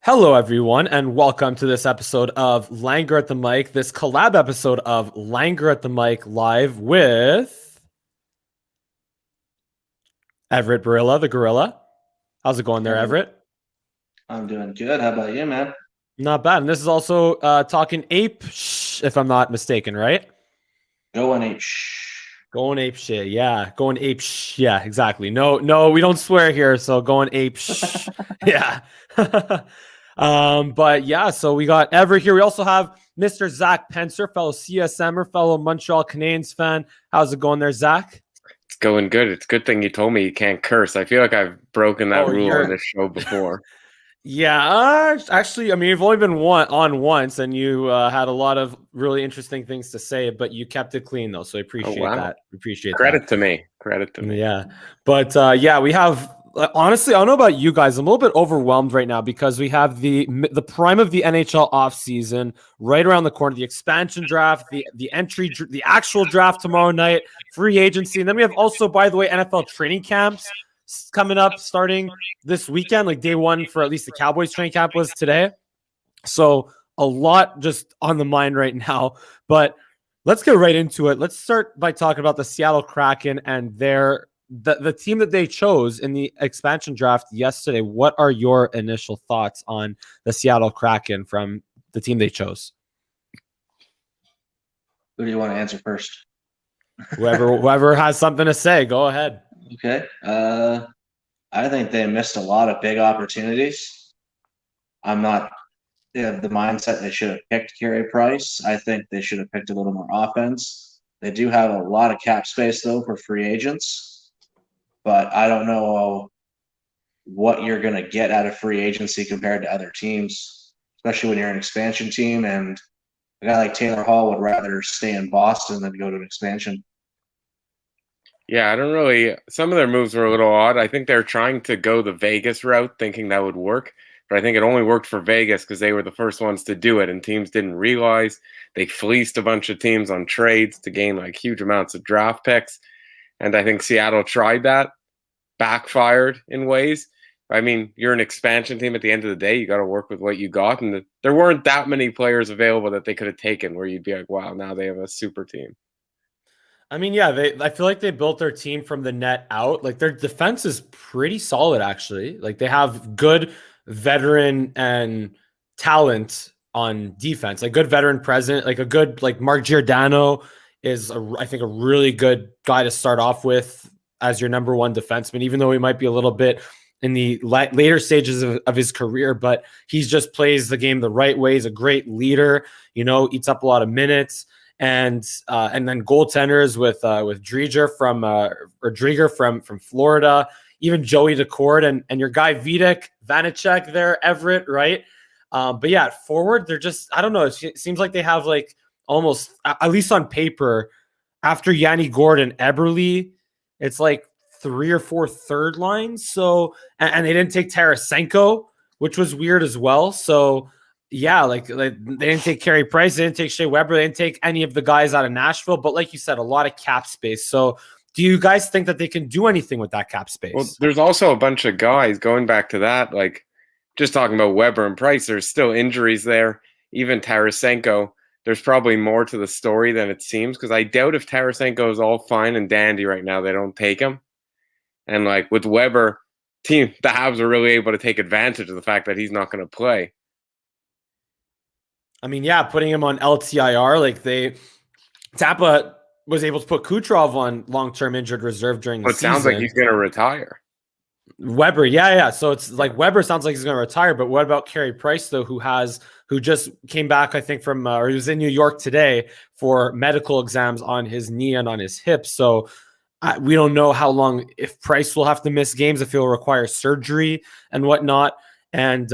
Hello, everyone, and welcome to this episode of Langer at the Mic, this collab episode of Langer at the Mic live with Everett Barilla, the gorilla. How's it going there, Hey, Everett? I'm doing good. How about you, man? Not bad. And this is also Talking Ape Shhh, if I'm not mistaken, right? Goin Ape Shhh. Going ape shit, yeah. Going ape shh, yeah, exactly. No, we don't swear here, so going ape shh, yeah. But yeah, so we got Everett here. We also have Mr. Zack Pencer, fellow CSMer, fellow Montreal Canadiens fan. How's it going there, Zach? It's going good. It's a good thing you told me you can't curse. I feel like I've broken that Oh, rule on you're this show before. yeah. Actually, I mean, you've only been on once, and you had a lot of really interesting things to say, but you kept it clean though, so I Oh, appreciate wow. that. Appreciate that. Credit to me. Credit to me. Yeah. But yeah, we have honestly, I don't know about you guys. I'm a little bit overwhelmed right now because we have the prime of the NHL offseason right around the corner, the expansion draft, the actual draft tomorrow night, free agency. And then we have also, by the way, NFL training camps coming up starting this weekend, like day one for at least the Cowboys training camp was today. So a lot just on the mind right now. But let's get right into it. Let's start by talking about the Seattle Kraken and the team that they chose in the expansion draft yesterday. What are your initial thoughts on the Seattle Kraken from the team they chose? Who do you want to answer first? Whoever has something to say, go ahead. Okay. I think they missed a lot of big opportunities. I'm not They have the mindset they should have picked Carey Price. I think they should have picked a little more offense. They do have a lot of cap space though for free agents, but I don't know what you're going to get out of free agency compared to other teams, especially when you're an expansion team. And a guy like Taylor Hall would rather stay in Boston than go to an expansion. Yeah, I don't really. Some of their moves were a little odd. I think they're trying to go the Vegas route, thinking that would work. But I think it only worked for Vegas because they were the first ones to do it, and teams didn't realize. They fleeced a bunch of teams on trades to gain like huge amounts of draft picks. And I think Seattle tried that, backfired in ways. I mean, you're an expansion team at the end of the day. You got to work with what you got. And there weren't that many players available that they could have taken where you'd be like, wow, now they have a super team. I mean, yeah, I feel like they built their team from the net out. Like their defense is pretty solid, actually. Like they have good veteran and talent on defense, like good veteran present, like a good like Mark Giordano is I think a really good guy to start off with as your number one defenseman, even though he might be a little bit in the later stages of his career, but he's just plays the game the right way. He's a great leader, eats up a lot of minutes. And then goaltenders with Drieger from Florida, even Joey Decord and your guy Vitek Vanacek there, Everett, right? But yeah, at forward, they're just, I don't know. It seems like they have like almost, at least on paper, after Yanni Gordon, Eberle, it's like 3 or 4 third lines. So, and they didn't take Tarasenko, which was weird as well. So, yeah, like they didn't take Carey Price, they didn't take Shea Weber, they didn't take any of the guys out of Nashville. But like you said, a lot of cap space. So, do you guys think that they can do anything with that cap space? Well, there's also a bunch of guys going back to that, like just talking about Weber and Price. There's still injuries there. Even Tarasenko, there's probably more to the story than it seems because I doubt if Tarasenko is all fine and dandy right now, they don't take him. And like with Weber, the Habs are really able to take advantage of the fact that he's not going to play. I mean, yeah, putting him on LTIR, like Tampa was able to put Kucherov on long-term injured reserve during the season. It sounds like he's going to retire. Weber, yeah. So it's like Weber sounds like he's going to retire, but what about Carey Price though, who just came back, I think from or he was in New York today for medical exams on his knee and on his hip. So we don't know how long if Price will have to miss games, if he'll require surgery and whatnot. And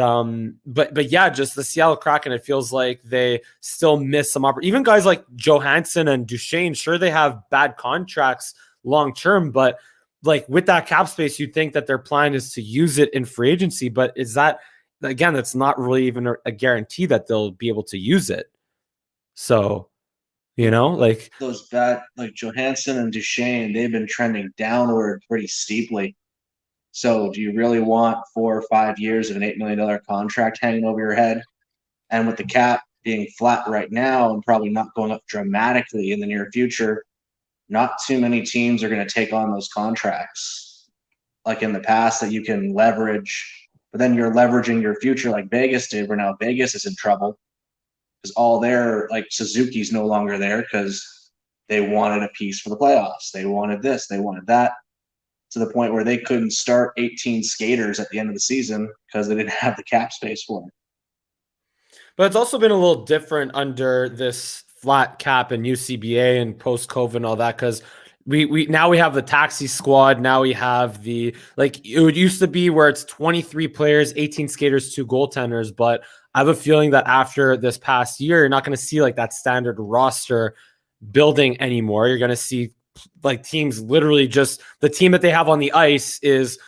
but yeah, just the Seattle Kraken, it feels like they still miss some even guys like Johansson and Duchesne, sure they have bad contracts long term, but like with that cap space, you'd think that their plan is to use it in free agency. But is that, again, that's not really even a guarantee that they'll be able to use it. So, like Those bad, like Johansson and Duchesne, they've been trending downward pretty steeply. So do you really want 4 or 5 years of an $8 million contract hanging over your head? And with the cap being flat right now and probably not going up dramatically in the near future, not too many teams are going to take on those contracts like in the past that you can leverage. But then you're leveraging your future like Vegas did, where now Vegas is in trouble because all their, like Suzuki's no longer there because they wanted a piece for the playoffs. They wanted this, they wanted that, to the point where they couldn't start 18 skaters at the end of the season because they didn't have the cap space for it. But it's also been a little different under this flat cap and UCBA and post COVID and all that, because we now we have the taxi squad. Now we have the, like, it would used to be where it's 23 players, 18 skaters, 2 goaltenders. But I have a feeling that after this past year, you're not going to see like that standard roster building anymore. You're going to see like teams literally just, the team that they have on the ice is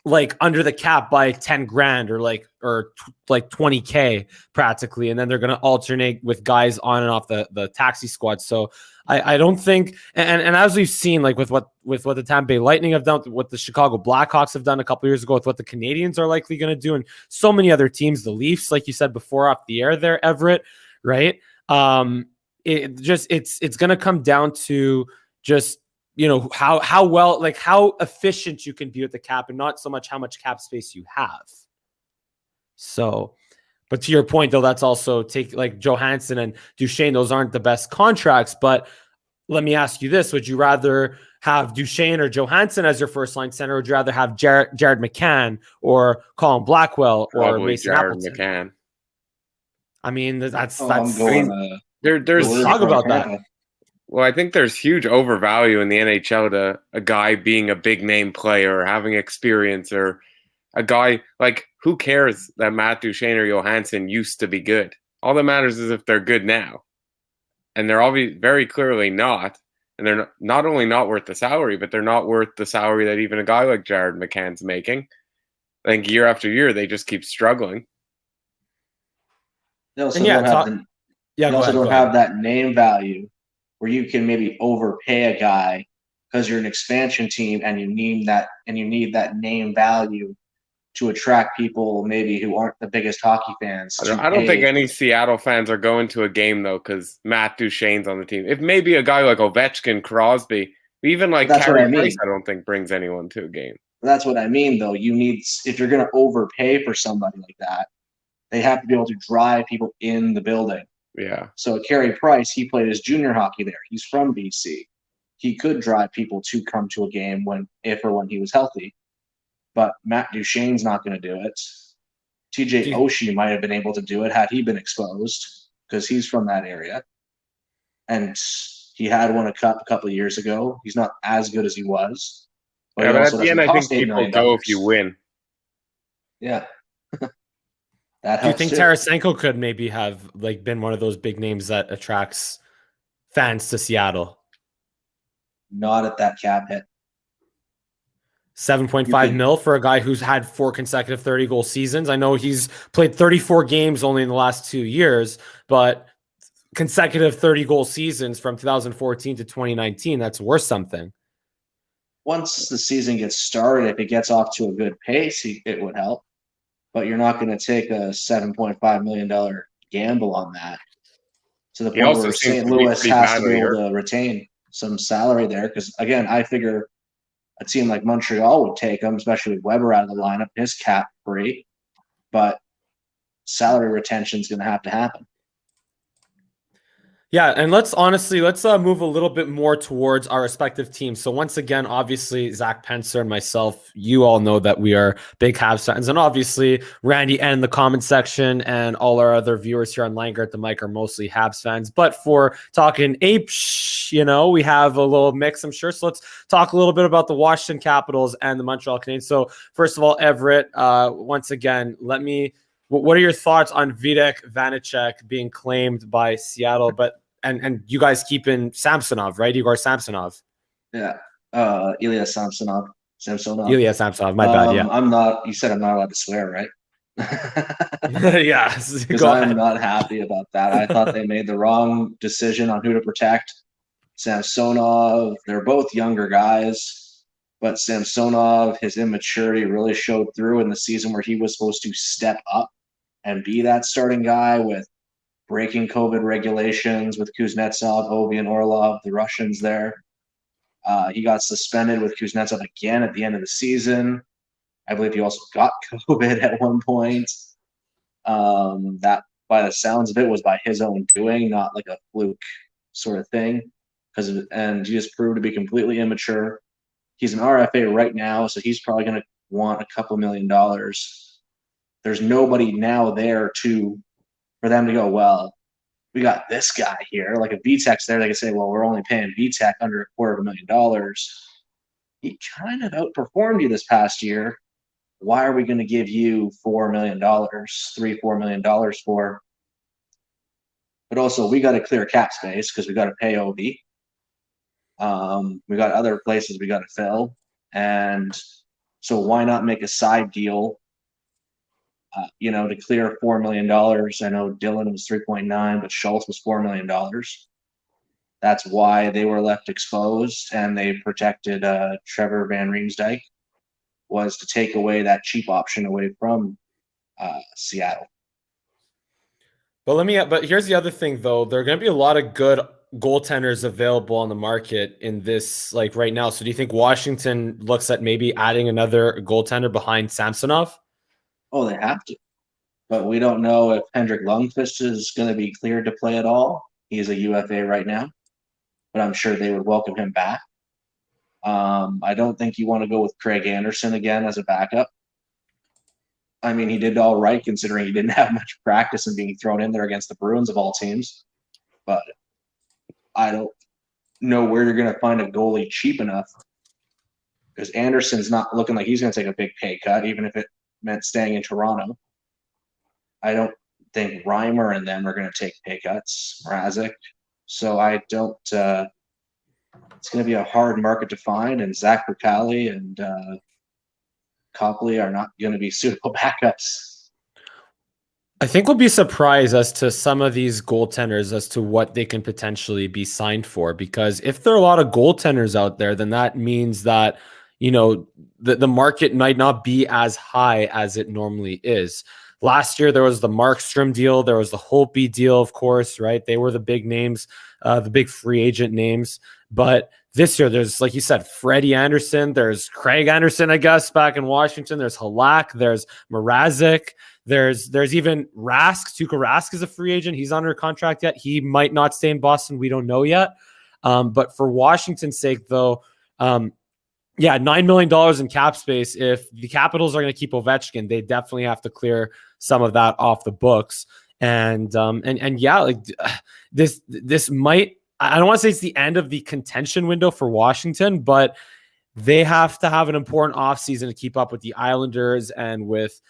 like under the cap by 10 grand or like 20K practically, and then they're going to alternate with guys on and off the taxi squad. So I don't think, and as we've seen, like with what the Tampa Bay Lightning have done, what the Chicago Blackhawks have done a couple years ago, with what the Canadians are likely going to do, and so many other teams, the Leafs, like you said before off the air there, Everett, right? It's going to come down to just, how well, like how efficient you can be with the cap, and not so much how much cap space you have. So, but to your point though, that's also like Johansson and Duchesne, those aren't the best contracts. But let me ask you this: would you rather have Duchesne or Johansson as your first line center, or would you rather have Jared McCann or Colin Blackwell or Probably Mason Jared Appleton? McCann. I mean, that's I'm going, there's talk about that. Well, I think there's huge overvalue in the NHL to a guy being a big name player or having experience, or a guy like, who cares that Matt Duchene or Johansson used to be good? All that matters is if they're good now. And they're obviously very clearly not. And they're not only not worth the salary, but they're not worth the salary that even a guy like Jared McCann's making. I think year after year, they just keep struggling. They also don't have that name value where you can maybe overpay a guy because you're an expansion team and you need that name value to attract people maybe who aren't the biggest hockey fans. I don't think any Seattle fans are going to a game though because Matt Duchene's on the team. If maybe a guy like Ovechkin, Crosby, even like Carey Price, I don't think brings anyone to a game. That's what I mean though. If you're going to overpay for somebody like that, they have to be able to drive people in the building. Yeah. So Carey Price, he played his junior hockey there. He's from BC. He could drive people to come to a game if or when he was healthy. But Matt Duchene's not going to do it. TJ Oshie might have been able to do it had he been exposed because he's from that area. And he had won a cup a couple of years ago. He's not as good as he was. But at the end, I think people go if you win. Yeah. Do you think Tarasenko could maybe have like been one of those big names that attracts fans to Seattle? Not at that cap hit. 7.5 mil for a guy who's had 4 consecutive 30-goal seasons. I know he's played 34 games only in the last 2 years, but consecutive 30-goal seasons from 2014 to 2019, that's worth something. Once the season gets started, if it gets off to a good pace, it would help. But you're not going to take a $7.5 million gamble on that to the point where St. Louis has to be able to retain some salary there. Because, again, I figure a team like Montreal would take him, especially with Weber out of the lineup, his cap free. But salary retention is going to happen. Yeah, and let's move a little bit more towards our respective teams. So once again, obviously, Zack Pencer and myself, you all know that we are big Habs fans. And obviously, Randy and the comment section and all our other viewers here on Langer at the mic are mostly Habs fans. But for talking Ape Shhh, we have a little mix, I'm sure. So let's talk a little bit about the Washington Capitals and the Montreal Canadiens. So first of all, Everett, once again, what are your thoughts on Vitek Vanacek being claimed by Seattle, and you guys keeping Samsonov, right? Igor Samsonov. Yeah. Ilya Samsonov. Ilya Samsonov, my bad, yeah. You said I'm not allowed to swear, right? Yeah. Because I'm not happy about that. I thought they made the wrong decision on who to protect. Samsonov, they're both younger guys. But Samsonov, his immaturity really showed through in the season where he was supposed to step up and be that starting guy with breaking COVID regulations with Kuznetsov, Ovi, and Orlov, the Russians there. He got suspended with Kuznetsov again at the end of the season. I believe he also got COVID at one point. That, by the sounds of it, was by his own doing, not like a fluke sort of thing. And he just proved to be completely immature. He's an RFA right now, so he's probably going to want a couple $1 million. There's nobody now there for them to go, well, we got this guy here. Like if VTech's there, they can say, well, we're only paying VTech under $250,000. He kind of outperformed you this past year. Why are we going to give you $4 million, $3-4 million for? But also, we got to clear cap space because we got to pay OB. We got other places we got to fill, and so why not make a side deal? To clear $4 million. I know Dylan was 3.9, but Schultz was $4 million. That's why they were left exposed, and they protected Trevor Van Riemsdyk, was to take away that cheap option away from Seattle. But here's the other thing, though. There are going to be a lot of good goaltenders available on the market in this, like right now. So do you think Washington looks at maybe adding another goaltender behind Samsonov? Oh, they have to. But we don't know if Hendrik Lundqvist is going to be cleared to play at all. He's a UFA right now, but I'm sure they would welcome him back. I don't think you want to go with Craig Anderson again as a backup. I mean, he did all right considering he didn't have much practice and being thrown in there against the Bruins of all teams. But I don't know where you're going to find a goalie cheap enough, because Anderson's not looking like he's going to take a big pay cut, even if it meant staying in Toronto. I don't think Reimer and them are going to take pay cuts, Mrazek. So I don't it's going to be a hard market to find, and Zach Percali and Copley are not going to be suitable backups. I think we'll be surprised as to some of these goaltenders as to what they can potentially be signed for, because if there are a lot of goaltenders out there, then that means that, the market might not be as high as it normally is. Last year, there was the Markstrom deal. There was the Holtby deal, of course, right? They were the big names, the big free agent names. But this year, there's, like you said, Freddie Anderson. There's Craig Anderson, I guess, back in Washington. There's Halak. There's Mrazek. There's even Rask. Tuukka Rask is a free agent. He's under contract yet. He might not stay in Boston. We don't know yet. But for Washington's sake, though, $9 million in cap space. If the Capitals are going to keep Ovechkin, they definitely have to clear some of that off the books. And this might, I don't want to say it's the end of the contention window for Washington, but they have to have an important offseason to keep up with the Islanders and with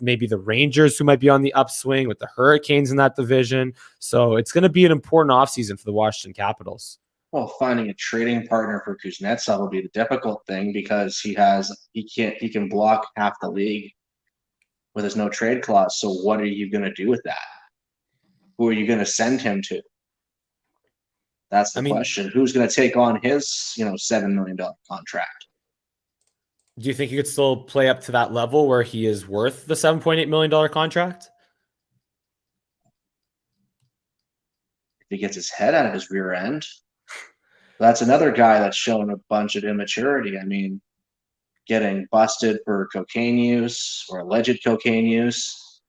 maybe the Rangers, who might be on the upswing, with the Hurricanes in that division. So it's going to be an important offseason for the Washington Capitals. Well, finding a trading partner for Kuznetsov will be the difficult thing, because he can block half the league with his no trade clause. So what are you going to do with that? Who are you going to send him to? That's the question. Who's going to take on his, $7 million contract? Do you think he could still play up to that level where he is worth the $7.8 million contract? If he gets his head out of his rear end. That's another guy that's shown a bunch of immaturity. I mean, getting busted for cocaine use or alleged cocaine use,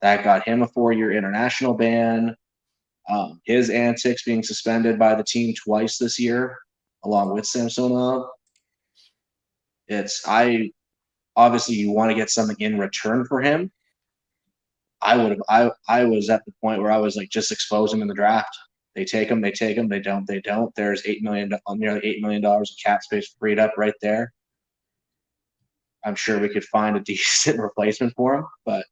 that got him a 4-year international ban. His antics being suspended by the team twice this year, along with Samsonov. Obviously you want to get something in return for him. I was at the point where I was like, just expose him in the draft. They take him, they don't, they don't. There's nearly $8 million of cap space freed up right there. I'm sure we could find a decent replacement for him, but.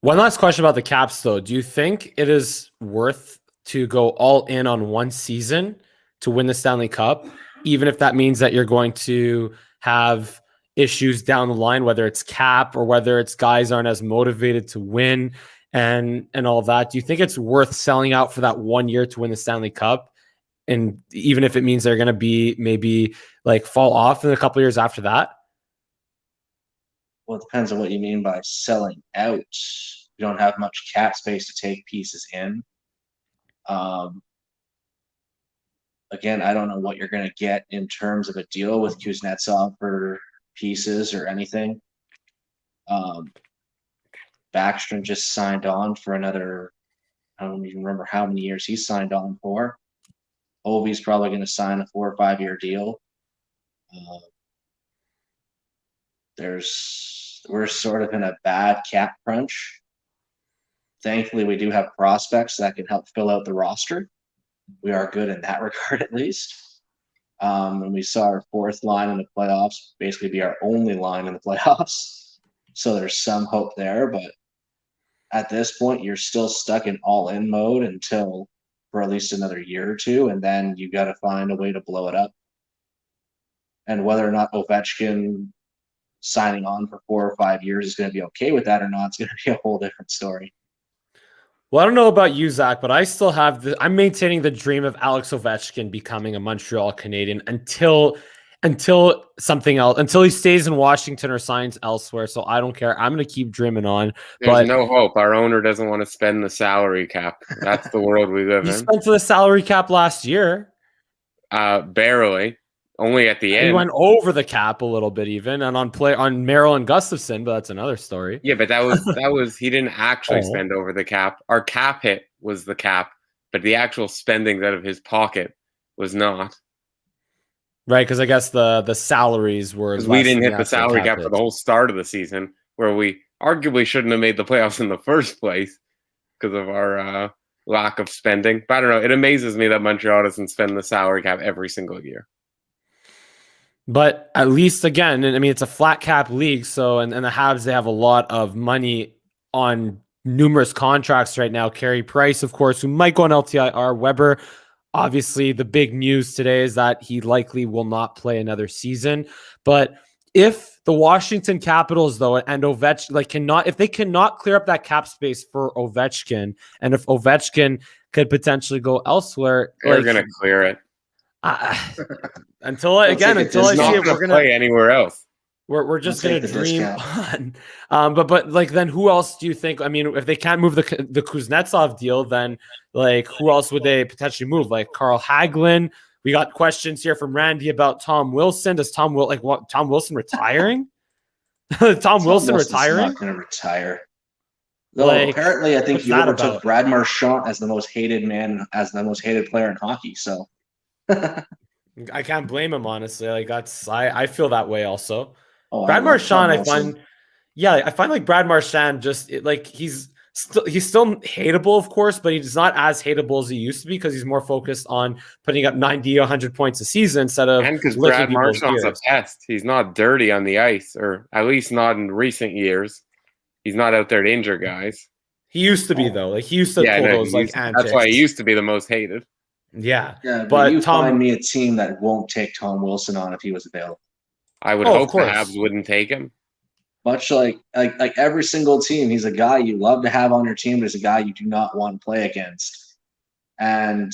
One last question about the Caps, though. Do you think it is worth to go all in on one season to win the Stanley Cup, even if that means that you're going to have issues down the line, whether it's cap or whether it's guys aren't as motivated to win and all that? Do you think it's worth selling out for that 1 year to win the Stanley Cup and even if it means they're going to be maybe like fall off in a couple years after that? Well, it depends on what you mean by selling out. You don't have much cap space to take pieces in. Again, I don't know what you're going to get in terms of a deal with Kuznetsov for pieces or anything. Backstrom just signed on for another, I don't even remember how many years he signed on for. Ovi's probably going to sign a 4 or 5 year deal. We're sort of in a bad cap crunch. Thankfully, we do have prospects that can help fill out the roster. We are good in that regard, at least. And we saw our fourth line in the playoffs basically be our only line in the playoffs. So there's some hope there, but at this point, you're still stuck in all-in mode until for at least another year or two, and then you got to find a way to blow it up. And whether or not Ovechkin signing on for 4 or 5 years is going to be okay with that or not, it's going to be a whole different story. Well, I don't know about you, Zach, but I still have I'm maintaining the dream of Alex Ovechkin becoming a Montreal Canadian until something else, until he stays in Washington or signs elsewhere. So I don't care. I'm going to keep dreaming on. There's no hope. Our owner doesn't want to spend the salary cap. That's the world we live He in. spent the salary cap last year. Barely. Only at the end. He went over the cap a little bit even, and on Merrill and Gustafson, but that's another story. Yeah, but that was he didn't actually spend over the cap. Our cap hit was the cap, but the actual spending out of his pocket was not. Right, because I guess the salaries were less we didn't than hit the salary cap for the whole start of the season, where we arguably shouldn't have made the playoffs in the first place because of our lack of spending. But I don't know. It amazes me that Montreal doesn't spend the salary cap every single year. But at least, again, I mean, it's a flat cap league. So, and the Habs, they have a lot of money on numerous contracts right now. Carey Price, of course, who might go on LTIR. Weber, obviously, the big news today is that he likely will not play another season. But if the Washington Capitals, though, and Ovechkin, if they cannot clear up that cap space for Ovechkin, and if Ovechkin could potentially go elsewhere, they're going to clear it. Until I see it, we're going to play anywhere else. We're just going to dream on. But like, then who else do you think? I mean, if they can't move the Kuznetsov deal, then like who else would they potentially move? Like Carl Hagelin. We got questions here from Randy about Tom Wilson. Does Tom Wilson retiring? Tom Wilson retiring? Not going to retire. Though apparently, I think you overtook Brad Marchand as the most hated player in hockey. So. I can't blame him, honestly. Like I feel that way also. Oh, Brad Marchand, I find like Brad Marchand he's still hateable, of course, but he's not as hateable as he used to be because he's more focused on putting up 90, 100 points a season instead of. And because Brad Marchand's a pest, he's not dirty on the ice, or at least not in recent years. He's not out there to injure guys. He used to be though. Like he used to pull those antics. That's why he used to be the most hated. Yeah, but you find me a team that won't take Tom Wilson on if he was available. I would hope the Habs wouldn't take him. Much like every single team, he's a guy you love to have on your team, but he's a guy you do not want to play against. And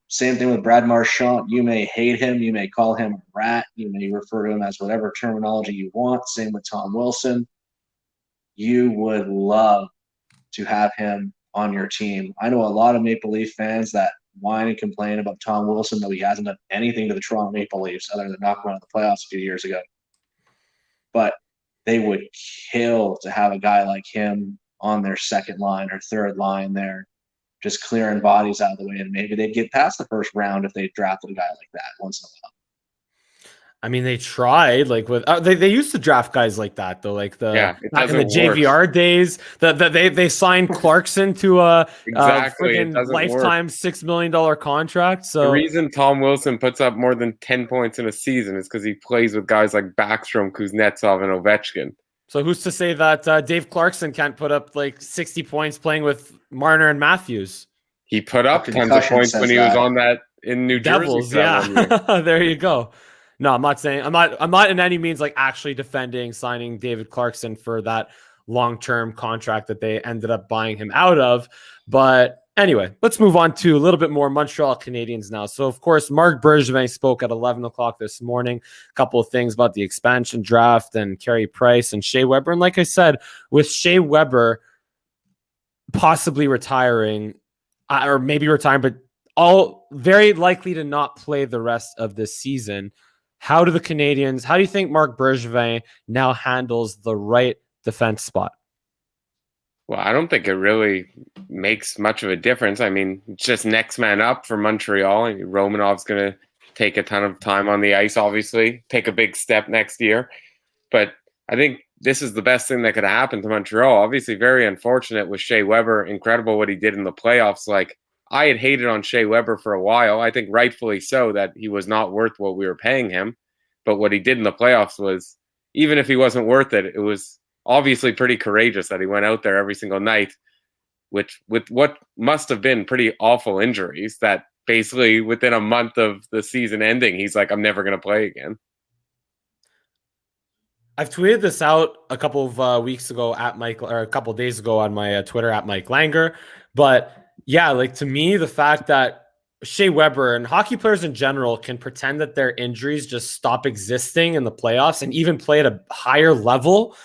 same thing with Brad Marchand. You may hate him, you may call him a rat, you may refer to him as whatever terminology you want. Same with Tom Wilson. You would love to have him on your team. I know a lot of Maple Leaf fans that whine and complain about Tom Wilson, though he hasn't done anything to the Toronto Maple Leafs other than knock them out of the playoffs a few years ago. But they would kill to have a guy like him on their second line or third line there, just clearing bodies out of the way, and maybe they'd get past the first round if they drafted a guy like that once in a while. I mean, they tried they used to draft guys like that though, like back in the JVR days. They signed Clarkson to a lifetime $6 million contract. So the reason Tom Wilson puts up more than 10 points in a season is because he plays with guys like Backstrom, Kuznetsov, and Ovechkin. So who's to say that Dave Clarkson can't put up like 60 points playing with Marner and Matthews? He put up tons of points when he was on that in New Devils, Jersey. Yeah, there you go. No, I'm not saying I'm not in any means like actually defending signing David Clarkson for that long-term contract that they ended up buying him out of. But Anyway, let's move on to a little bit more Montreal Canadiens now. So, of course, Marc Bergevin spoke at 11 o'clock this morning. A couple of things about the expansion draft and Carey Price and Shea Weber. And like I said, with Shea Weber possibly retiring, or maybe retiring, but all very likely to not play the rest of this season, how do you think Marc Bergevin now handles the right defense spot? Well, I don't think it really makes much of a difference. I mean, it's just next man up for Montreal. And Romanov's going to take a ton of time on the ice, obviously, take a big step next year. But I think this is the best thing that could happen to Montreal. Obviously, very unfortunate with Shea Weber. Incredible what he did in the playoffs. Like, I had hated on Shea Weber for a while. I think rightfully so, that he was not worth what we were paying him. But what he did in the playoffs was, even if he wasn't worth it, it was obviously pretty courageous that he went out there every single night with what must have been pretty awful injuries, that basically within a month of the season ending, he's like, I'm never going to play again. I've tweeted this out a couple of weeks ago or a couple of days ago on my Twitter at Mike Langer. But yeah, like, to me, the fact that Shea Weber and hockey players in general can pretend that their injuries just stop existing in the playoffs and even play at a higher level,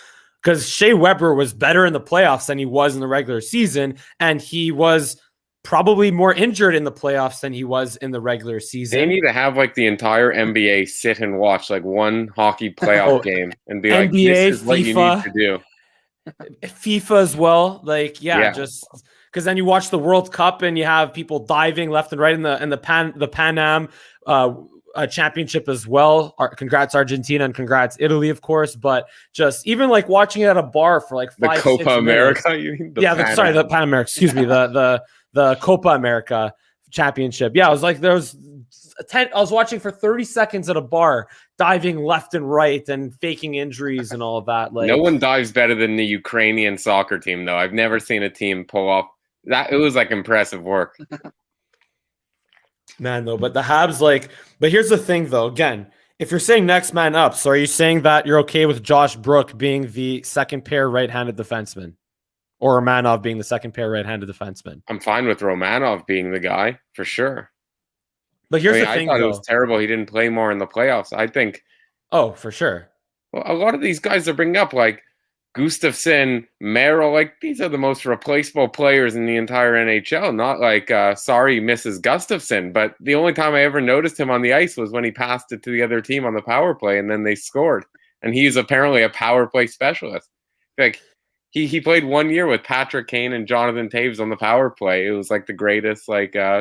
because Shea Weber was better in the playoffs than he was in the regular season, and he was probably more injured in the playoffs than he was in the regular season. They need to have like the entire NBA sit and watch like one hockey playoff game and be like, NBA, this is what you FIFA. need to do. FIFA as well. Like, just because then you watch the World Cup and you have people diving left and right in the Pan Am championship as well. Congrats Argentina and congrats Italy, of course. But just even like watching it at a bar for like 5 the Copa 6 America. minutes. You mean? The Pan America. Excuse me, the Copa America championship. Yeah, I was like, I was watching for 30 seconds at a bar, diving left and right and faking injuries and all of that. Like, no one dives better than the Ukrainian soccer team, though. I've never seen a team pull off that. It was like impressive work. Man, though, but the Habs, but here's the thing, though. Again, if you're saying next man up, so are you saying that you're okay with Josh Brook being the second pair right-handed defenseman, or Romanov being the second pair right-handed defenseman? I'm fine with Romanov being the guy for sure. But here's the thing, I thought though. It was terrible he didn't play more in the playoffs. I think. Oh, for sure. Well, a lot of these guys are bringing up, like Gustafsson, Merrill, like these are the most replaceable players in the entire NHL. Not like sorry, Mrs. Gustafsson, but the only time I ever noticed him on the ice was when he passed it to the other team on the power play, and then they scored. And he's apparently a power play specialist. Like he played 1 year with Patrick Kane and Jonathan Toews on the power play. It was like the greatest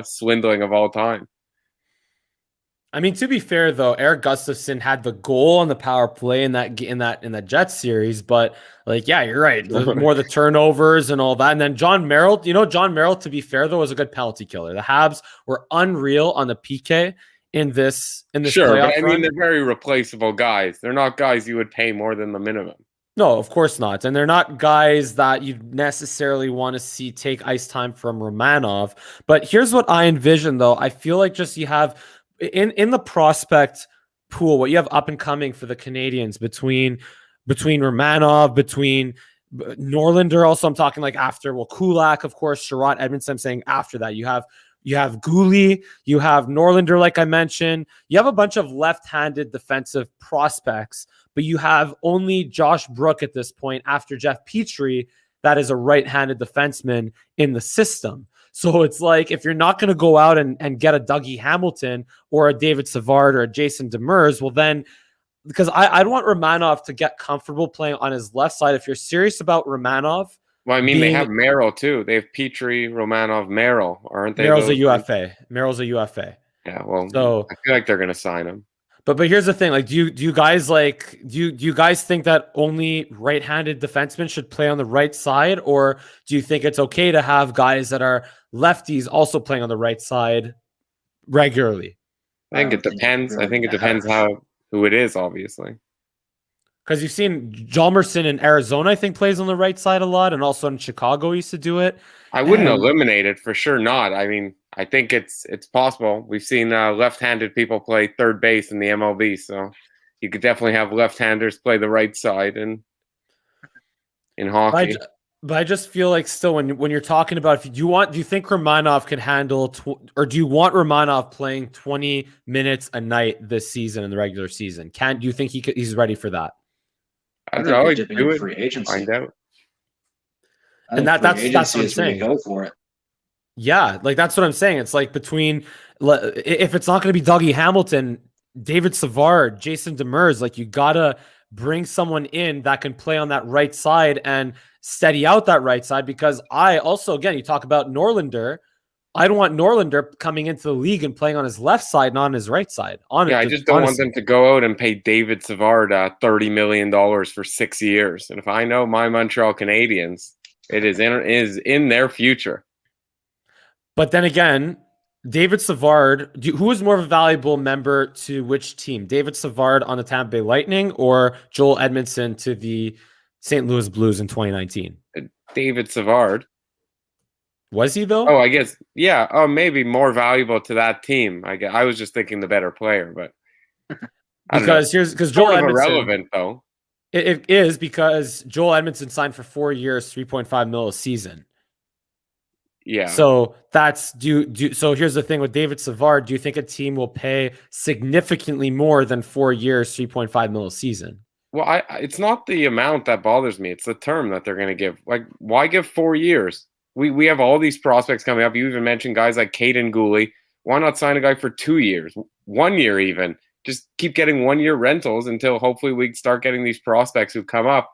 swindling of all time. I mean, to be fair though, Eric Gustafsson had the goal on the power play in that Jets series, but like, yeah, you're right. More the turnovers and all that. And then John Merrill, to be fair though, was a good penalty killer. The Habs were unreal on the PK in this sure, playoff but I mean, run. they're very replaceable guys. They're not guys you would pay more than the minimum. No, of course not. And they're not guys that you necessarily want to see take ice time from Romanov. But here's what I envision though. I feel like just you have in the prospect pool, what you have up and coming for the Canadians between Romanov, between Norlinder, also I'm talking like after, Kulak, of course, Sherrod, Edmondson, I'm saying after that, you have Gooley, you have Norlinder, like I mentioned, you have a bunch of left-handed defensive prospects, but you have only Josh Brook at this point after Jeff Petrie that is a right-handed defenseman in the system. So it's like, if you're not going to go out and get a Dougie Hamilton or a David Savard or a Jason Demers, well then, because I'd want Romanov to get comfortable playing on his left side. If you're serious about Romanov. Well, I mean, they have Merrill too. They have Petrie, Romanov, Merrill, aren't they? Merrill's a UFA. Merrill's a UFA. Yeah, well, so I feel like they're going to sign him. But here's the thing, like, do you guys think that only right-handed defensemen should play on the right side, or do you think it's okay to have guys that are lefties also playing on the right side regularly? I think it depends. I think it depends who it is, obviously. Because you've seen Hjalmarsson in Arizona, I think, plays on the right side a lot, and also in Chicago used to do it. I wouldn't eliminate it, for sure not. I mean, I think it's possible. We've seen left-handed people play third base in the MLB, so you could definitely have left-handers play the right side in hockey. But I just feel like still when you're talking about do you think Romanov can handle or do you want Romanov playing 20 minutes a night this season in the regular season? Do you think he's ready for that? I I don't think know. you're He'd dipping do in it. free agency. Find out. I And think free that's agency what I'm is where you saying. go for it. Yeah, like that's what I'm saying. It's like between if it's not going to be Dougie Hamilton, David Savard, Jason Demers, like you gotta bring someone in that can play on that right side and steady out that right side. Because I also, again, you talk about Norlinder. I don't want Norlinder coming into the league and playing on his left side, not on his right side. Yeah, I just don't want them to go out and pay David Savard $30 million for 6 years. And if I know my Montreal Canadiens, it is in their future. But then again, David Savard, who is more of a valuable member to which team? David Savard on the Tampa Bay Lightning or Joel Edmondson to the St. Louis Blues in 2019? David Savard. Was he though? Oh, I guess, yeah. Oh, maybe more valuable to that team. I was just thinking the better player, but because Joel Edmondson irrelevant though. It is because Joel Edmondson signed for 4 years, 3.5 mil a season. Yeah. So that's so here's the thing with David Savard. Do you think a team will pay significantly more than 4 years, 3.5 mil a season? Well, it's not the amount that bothers me. It's the term that they're going to give. Like, why give 4 years? We have all these prospects coming up. You even mentioned guys like Caden Gooley. Why not sign a guy for 2 years, 1 year even? Just keep getting 1 year rentals until hopefully we start getting these prospects who come up.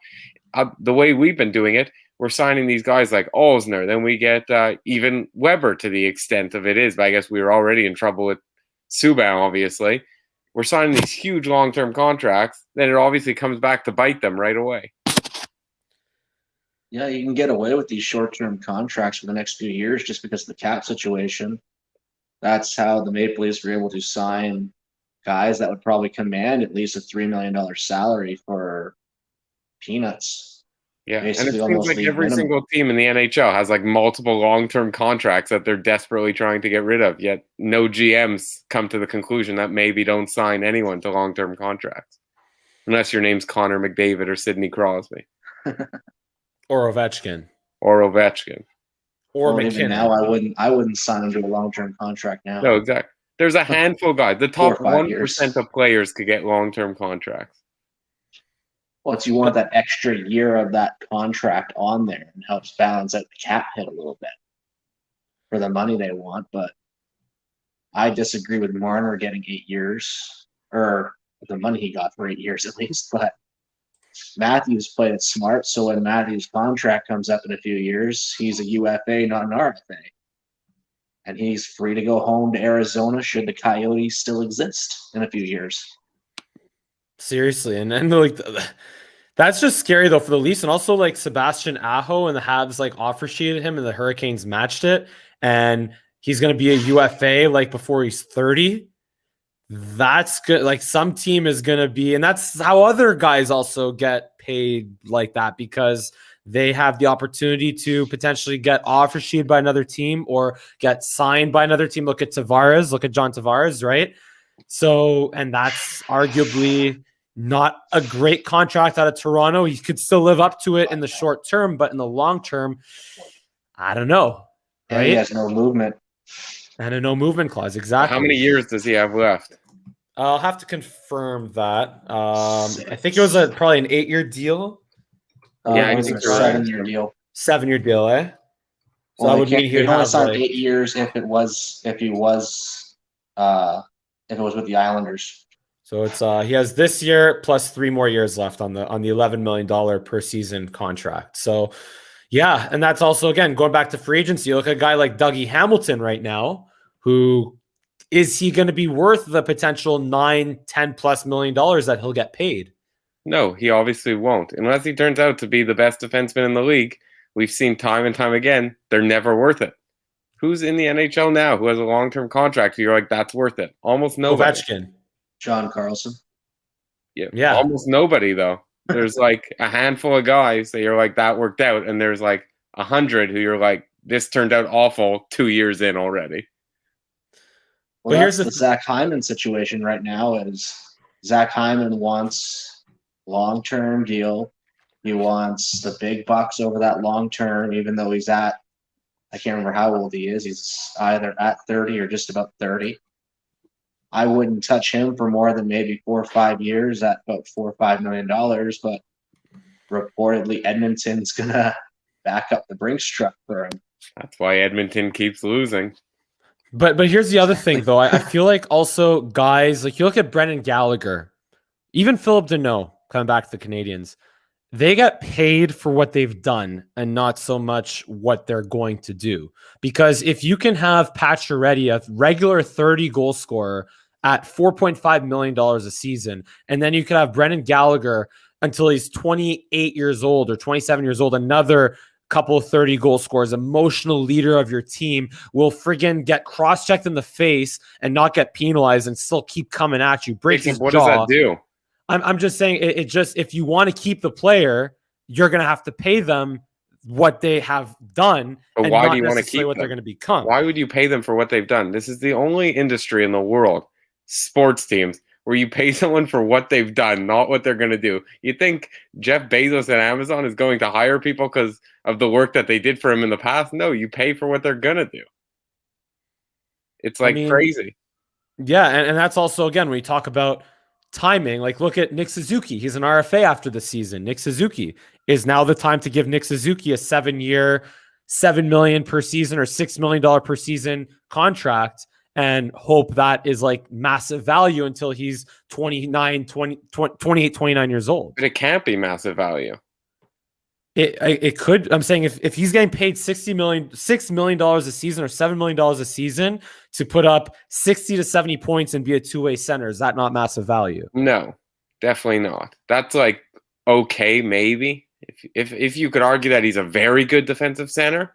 The way we've been doing it, we're signing these guys like Olsner. Then we get even Weber to the extent of it is. But I guess we were already in trouble with Subban, obviously. We're signing these huge long-term contracts. Then it obviously comes back to bite them right away. Yeah, you can get away with these short-term contracts for the next few years just because of the cap situation. That's how the Maple Leafs were able to sign guys that would probably command at least a $3 million salary for peanuts. Yeah, Basically, and it seems like every single team in the NHL has like multiple long-term contracts that they're desperately trying to get rid of, yet no GMs come to the conclusion that maybe don't sign anyone to long-term contracts. Unless your name's Connor McDavid or Sidney Crosby. Or Ovechkin. Or Ovechkin. Or well, McKinnon. Even now, I wouldn't sign him to a long-term contract now. No, exactly. There's a handful of guys. The top 1% years. of players could get long-term contracts. Well, you want that extra year of that contract on there and helps balance out the cap hit a little bit for the money they want. But I disagree with Marner getting 8 years, or the money he got for 8 years at least. But Matthews played it smart. So when Matthews' contract comes up in a few years, he's a UFA, not an RFA. And he's free to go home to Arizona should the Coyotes still exist in a few years. Seriously, and like that's just scary though for the Leafs, and also like Sebastian Aho and the Habs like offer sheeted him, and the Hurricanes matched it, and he's going to be a UFA like before he's 30. That's good. Like some team is going to be, and that's how other guys also get paid like that because they have the opportunity to potentially get offer sheeted by another team or get signed by another team. Look at Tavares. Look at John Tavares, right? So, and that's arguably not a great contract out of Toronto. He could still live up to it in the short term, but in the long term, I don't know. Right? Right? He has no movement. And a no movement clause. Exactly. How many years does he have left? I'll have to confirm that. I think it was probably an 8-year deal. Yeah, it was a 7-year deal. 7-year deal, eh? So well, that would mean he would only have signed like 8 years if it was with the Islanders. So it's he has this year plus 3 more years left on the $11 million per season contract. So yeah, and that's also again going back to free agency. You look at a guy like Dougie Hamilton right now, who is he going to be worth the potential $9-10+ million that he'll get paid? No, he obviously won't. Unless he turns out to be the best defenseman in the league. We've seen time and time again, they're never worth it. Who's in the NHL now who has a long-term contract? You're like, that's worth it. Almost nobody. Ovechkin. John Carlson. Yeah. Almost nobody, though. There's like a handful of guys that you're like, that worked out. And there's like 100 who you're like, this turned out awful 2 years in already. Well, but here's the Zach Hyman situation right now is Zach Hyman wants long-term deal, He wants the big bucks over that long term, even though he's at, I can't remember how old he is. He's either at 30 or just about 30. I wouldn't touch him for more than maybe 4 or 5 years at about $4 or $5 million, but reportedly Edmonton's gonna back up the Brinks truck for him. That's why Edmonton keeps losing. But here's the other thing, though. I feel like also guys, like you look at Brendan Gallagher, even Philip Deneau coming back to the Canadians, they get paid for what they've done and not so much what they're going to do. Because if you can have Pacioretty, a regular 30 goal scorer at $4.5 million a season, and then you could have Brendan Gallagher until he's 28 years old or 27 years old, another couple of 30 goal scorers, emotional leader of your team, will friggin' get cross-checked in the face and not get penalized and still keep coming at you. Break his What jaw. does that do? I'm just saying it just, if you want to keep the player, you're going to have to pay them what they have done. But and why not do you want to necessarily keep what them? they're going to become. Why would you pay them for what they've done? This is the only industry in the world, sports teams, where you pay someone for what they've done, not what they're going to do. You think Jeff Bezos at Amazon is going to hire people because of the work that they did for him in the past? No, you pay for what they're going to do. It's like crazy. Yeah, and that's also, again, when you talk about timing, like look at Nick Suzuki. He's an RFA after the season. Nick Suzuki, is now the time to give Nick Suzuki a 7-year, $7 million per season or $6 million per season contract and hope that is like massive value until he's 28, 29 years old. But it can't be massive value. It could. I'm saying if he's getting paid $6 million a season or $7 million a season to put up 60 to 70 points and be a two-way center, is that not massive value? No, definitely not. That's like okay, maybe if you could argue that he's a very good defensive center,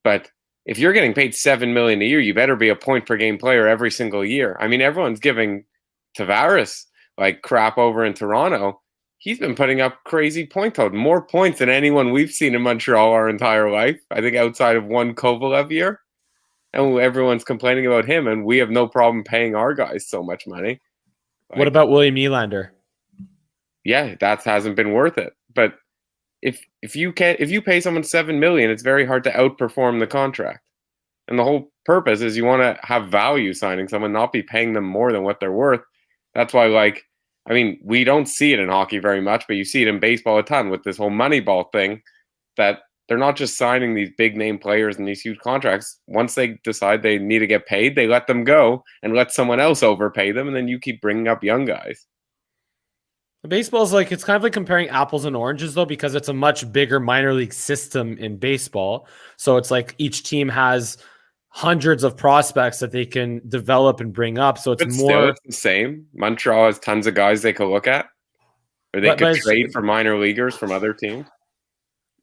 but if you're getting paid $7 million a year, you better be a point per game player every single year. I mean, everyone's giving Tavares like crap over in Toronto. He's been putting up crazy point total, more points than anyone we've seen in Montreal our entire life. I think outside of one Kovalev year, and everyone's complaining about him, and we have no problem paying our guys so much money. Like, what about William Nylander? Yeah, that hasn't been worth it. But if you pay someone $7 million, it's very hard to outperform the contract. And the whole purpose is you want to have value signing someone, not be paying them more than what they're worth. That's why, like, I mean, we don't see it in hockey very much, but you see it in baseball a ton with this whole Moneyball thing, that they're not just signing these big name players and these huge contracts. Once they decide they need to get paid, they let them go and let someone else overpay them, and then you keep bringing up young guys. Baseball is like, it's kind of like comparing apples and oranges, though, because it's a much bigger minor league system in baseball. So it's like each team has hundreds of prospects that they can develop and bring up. So it's it's the same. Montreal has tons of guys they could look at, or they could trade for minor leaguers from other teams.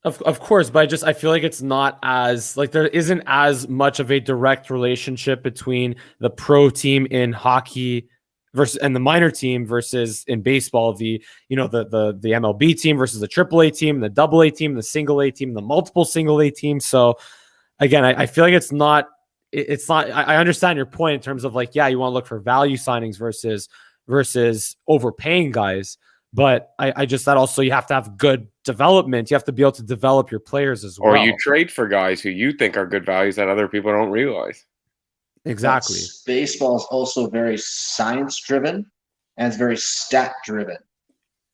Of course, but I feel like it's not as, like, there isn't as much of a direct relationship between the pro team in hockey versus and the minor team versus in baseball, the MLB team versus the AAA team, the AA team, the single A team, the multiple single A team. So again, I feel like it's not. I understand your point in terms of like, yeah, you want to look for value signings versus overpaying guys. But I just, that also, you have to have good development. You have to be able to develop your players as well. Or you trade for guys who you think are good values that other people don't realize. Exactly. Baseball is also very science-driven and it's very stat-driven.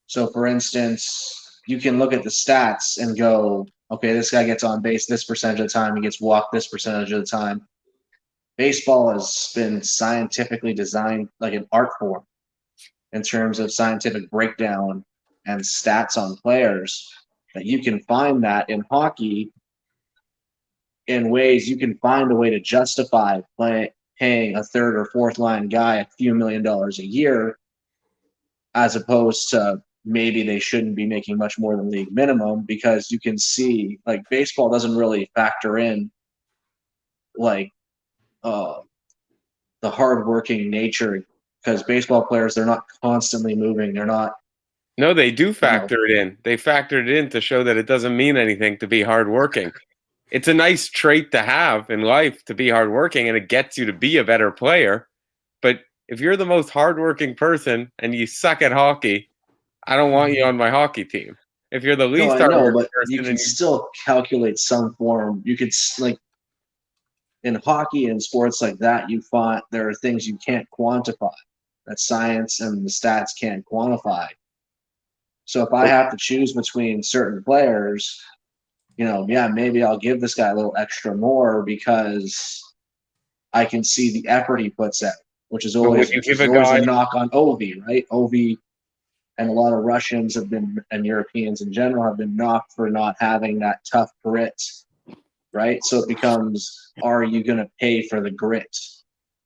So, for instance, you can look at the stats and go, okay, this guy gets on base this percentage of the time, he gets walked this percentage of the time. Baseball has been scientifically designed like an art form in terms of scientific breakdown and stats on players, that you can find that in hockey in ways you can find a way to justify paying a third or fourth line guy a few $1 million a year, as opposed to maybe they shouldn't be making much more than league minimum, because you can see, like, baseball doesn't really factor in like the hardworking nature, because baseball players, they're not constantly moving. They're not. No, they do factor it in. They factored it in to show that it doesn't mean anything to be hardworking. It's a nice trait to have in life to be hardworking, and it gets you to be a better player. But if you're the most hardworking person and you suck at hockey, I don't want you on my hockey team. If you're the least No, I hard know, working but you person, can still calculate some form. You could like in hockey and sports like that, you find there are things you can't quantify that science and the stats can't quantify. So if I have to choose between certain players, yeah, maybe I'll give this guy a little extra more because I can see the effort he puts in, which is but would always you which give is a always guy? a knock on Ovi, right? Ovi and a lot of Russians have been, and Europeans in general, have been knocked for not having that tough grit, right? So it becomes, are you going to pay for the grit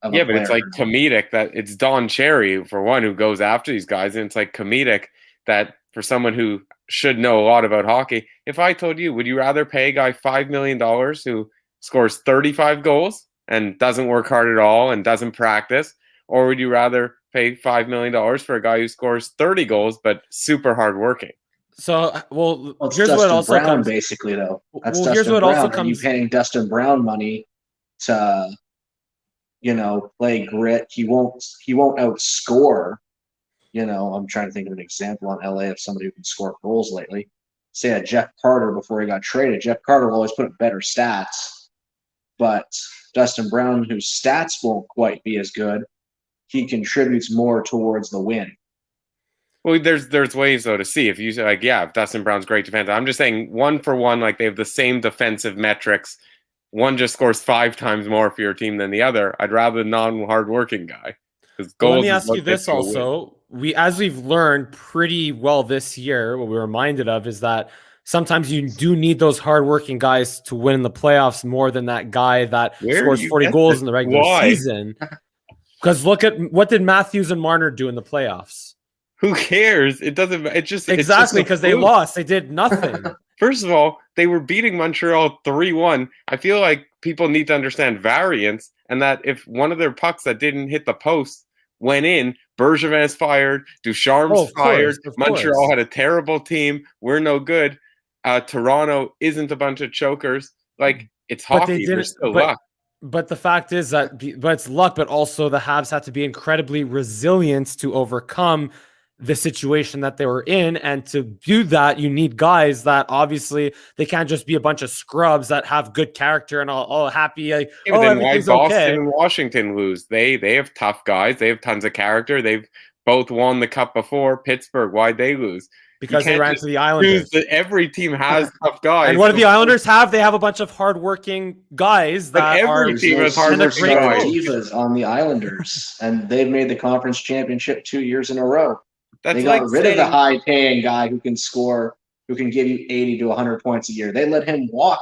of a Yeah, but player it's like or not? comedic that it's Don Cherry for one who goes after these guys, and it's like comedic that for someone who should know a lot about hockey, if I told you, would you rather pay a guy $5 million who scores 35 goals and doesn't work hard at all and doesn't practice, or would you rather pay $5 million for a guy who scores 30 goals but super hard working? So, Well, it's here's what Dustin also Brown, comes. basically, though. That's Well, here's Dustin what also Brown. Are you comes. paying Dustin Brown money to, play grit? He won't outscore. I'm trying to think of an example on LA of somebody who can score goals lately. Say a Jeff Carter before he got traded. Jeff Carter will always put up better stats, but Dustin Brown, whose stats won't quite be as good, he contributes more towards the win. Well, there's ways though to see if you say like, yeah, if Dustin Brown's great defense. I'm just saying one for one, like they have the same defensive metrics. One just scores 5 times more for your team than the other. I'd rather the non-hardworking guy because Well, let goals me is ask you what gets this you a win. also. As we've learned pretty well this year, what we're reminded of is that sometimes you do need those hardworking guys to win in the playoffs more than that guy that Where do scores you 40 get goals this? in the regular Why? season. Because look at what did Matthews and Marner do in the playoffs? Who cares? It doesn't. Exactly, because they fluke. lost. They did nothing. First of all, they were beating Montreal 3-1. I feel like people need to understand variance and that if one of their pucks that didn't hit the post went in, Bergevin's fired, Ducharme's Of fired, course, of Montreal course. had a terrible team. We're no good. Toronto isn't a bunch of chokers. Like, it's But they hockey. There's didn't. still luck. But the fact is that, but it's luck. But also, the Habs had to be incredibly resilient to overcome the situation that they were in, and to do that, you need guys that obviously they can't just be a bunch of scrubs that have good character and all happy, like, Yeah, but then why everything's Boston okay. and Washington lose? They have tough guys. They have tons of character. They've both won the cup before. Pittsburgh, why'd they lose? Because they ran to the Islanders. Every team has tough guys. And what do the Islanders have? They have a bunch of hardworking guys But that every are team has and a hardworking great superstar guys. coach. divas on the Islanders, and they've made the conference championship 2 years in a row. That's They like got rid of the saying, high-paying guy who can score, who can give you 80 to 100 points a year. They let him walk,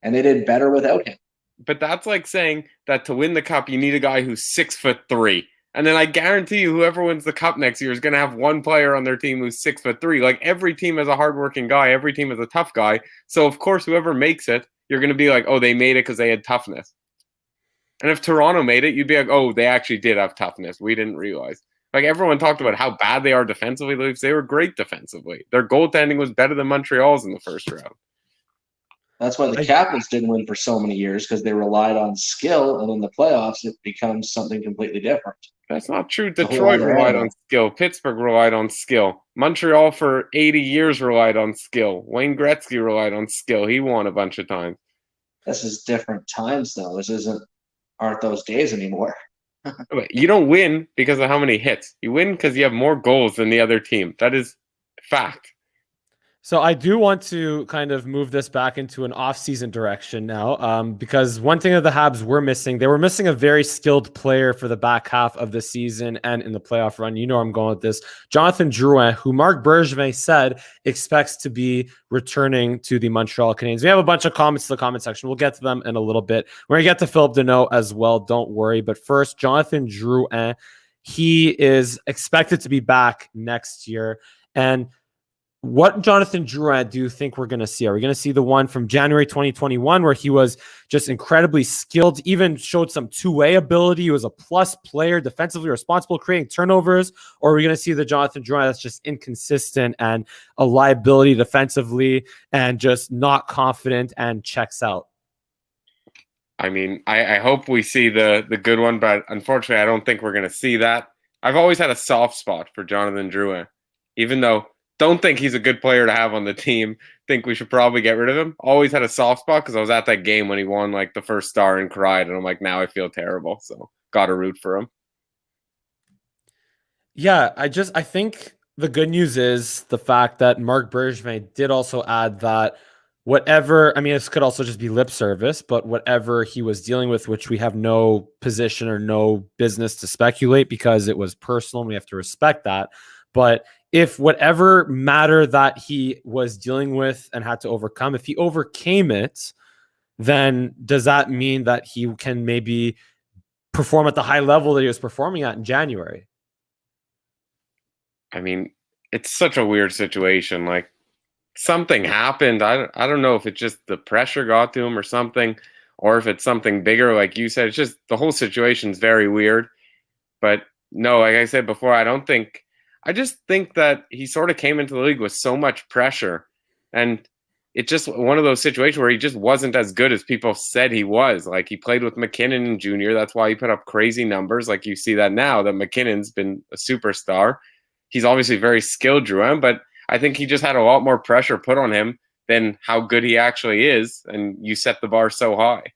and they did better without him. but that's like saying that to win the cup, you need a guy who's 6'3". And then I guarantee you, whoever wins the cup next year is going to have one player on their team who's 6'3". Like every team has a hardworking guy, every team has a tough guy. So of course, whoever makes it, you're going to be like, oh, they made it because they had toughness. And if Toronto made it, you'd be like, oh, they actually did have toughness. We didn't realize. Like everyone talked about how bad they are defensively. They were great defensively. Their goaltending was better than Montreal's in the first round. That's why the Capitals didn't win for so many years, because they relied on skill, and in the playoffs, it becomes something completely different. That's not true. It's a whole Detroit other relied animal. on skill. Pittsburgh relied on skill. Montreal for 80 years relied on skill. Wayne Gretzky relied on skill. He won a bunch of times. This is different times, though. Aren't those days anymore. You don't win because of how many hits. You win because you have more goals than the other team. That is fact. So I do want to kind of move this back into an off-season direction now, because one thing that the Habs were missing, they were missing a very skilled player for the back half of the season and in the playoff run. You know where I'm going with this. Jonathan Drouin, who Marc Bergevin said expects to be returning to the Montreal Canadiens. We have a bunch of comments in the comment section. We'll get to them in a little bit. We're going to get to Philip Deneau as well. Don't worry. But first, Jonathan Drouin, he is expected to be back next year. And what Jonathan Drouin do you think we're going to see? Are we going to see the one from January 2021 where he was just incredibly skilled, even showed some two-way ability? He was a plus player, defensively responsible, creating turnovers. Or are we going to see the Jonathan Drouin that's just inconsistent and a liability defensively and just not confident and checks out? I mean, I hope we see the good one, but unfortunately, I don't think we're going to see that. I've always had a soft spot for Jonathan Drouin, even though don't think he's a good player to have on the team. Think we should probably get rid of him. Always had a soft spot because I was at that game when he won like the first star and cried, and I'm like, now I feel terrible. So got to root for him. Yeah, I think the good news is the fact that Marc Bergevin did also add that whatever, I mean, this could also just be lip service, but whatever he was dealing with, which we have no position or no business to speculate because it was personal and we have to respect that. But if whatever matter that he was dealing with and had to overcome, if he overcame it, then does that mean that he can maybe perform at the high level that he was performing at in January? I mean, it's such a weird situation. Like something happened. I don't know if it's just the pressure got to him or something, or if it's something bigger. Like you said, it's just the whole situation's very weird. But no, like I said before, I just think that he sort of came into the league with so much pressure. And it's just one of those situations where he just wasn't as good as people said he was. Like he played with McKinnon in junior. That's why he put up crazy numbers. Like you see that now that McKinnon's been a superstar. He's obviously very skilled, Drouin, but I think he just had a lot more pressure put on him than how good he actually is. And you set the bar so high.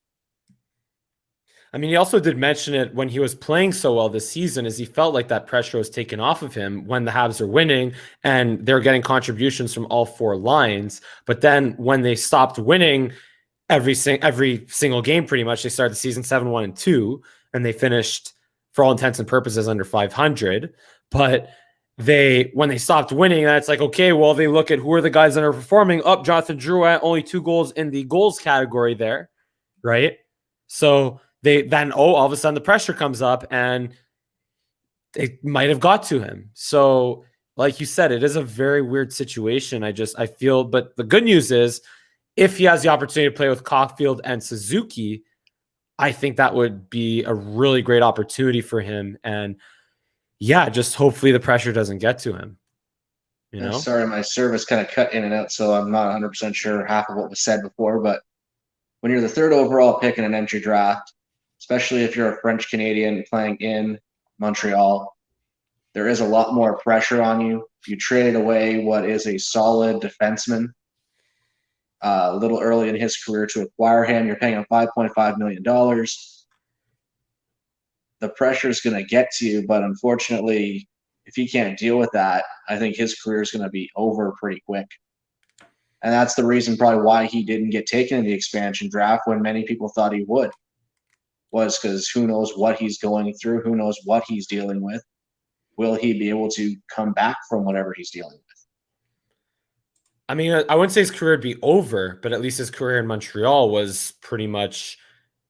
I mean, he also did mention it when he was playing so well this season, as he felt like that pressure was taken off of him when the Habs are winning and they're getting contributions from all four lines. But then when they stopped winning every single game, pretty much, they started the season 7-1-2, and they finished, for all intents and purposes, under 500. But when they stopped winning, that's like, okay, well, they look at who are the guys that are performing. Up, Jonathan Drouin, only 2 goals in the goals category there, right? So all of a sudden the pressure comes up and it might have got to him. So like you said, it is a very weird situation. I feel, but the good news is if he has the opportunity to play with Caulfield and Suzuki, I think that would be a really great opportunity for him. And yeah, just hopefully the pressure doesn't get to him. You know? Sorry, my service kind of cut in and out, so I'm not 100% sure half of what was said before, but when you're the 3rd overall pick in an entry draft, especially if you're a French Canadian playing in Montreal, there is a lot more pressure on you. You traded away what is a solid defenseman a little early in his career to acquire him. You're paying him $5.5 million. The pressure is going to get to you, but unfortunately, if he can't deal with that, I think his career is going to be over pretty quick. And that's the reason probably why he didn't get taken in the expansion draft when many people thought he would, was because who knows what he's going through, who knows what he's dealing with. Will he be able to come back from whatever he's dealing with? I mean, I wouldn't say his career would be over, but at least his career in Montreal was pretty much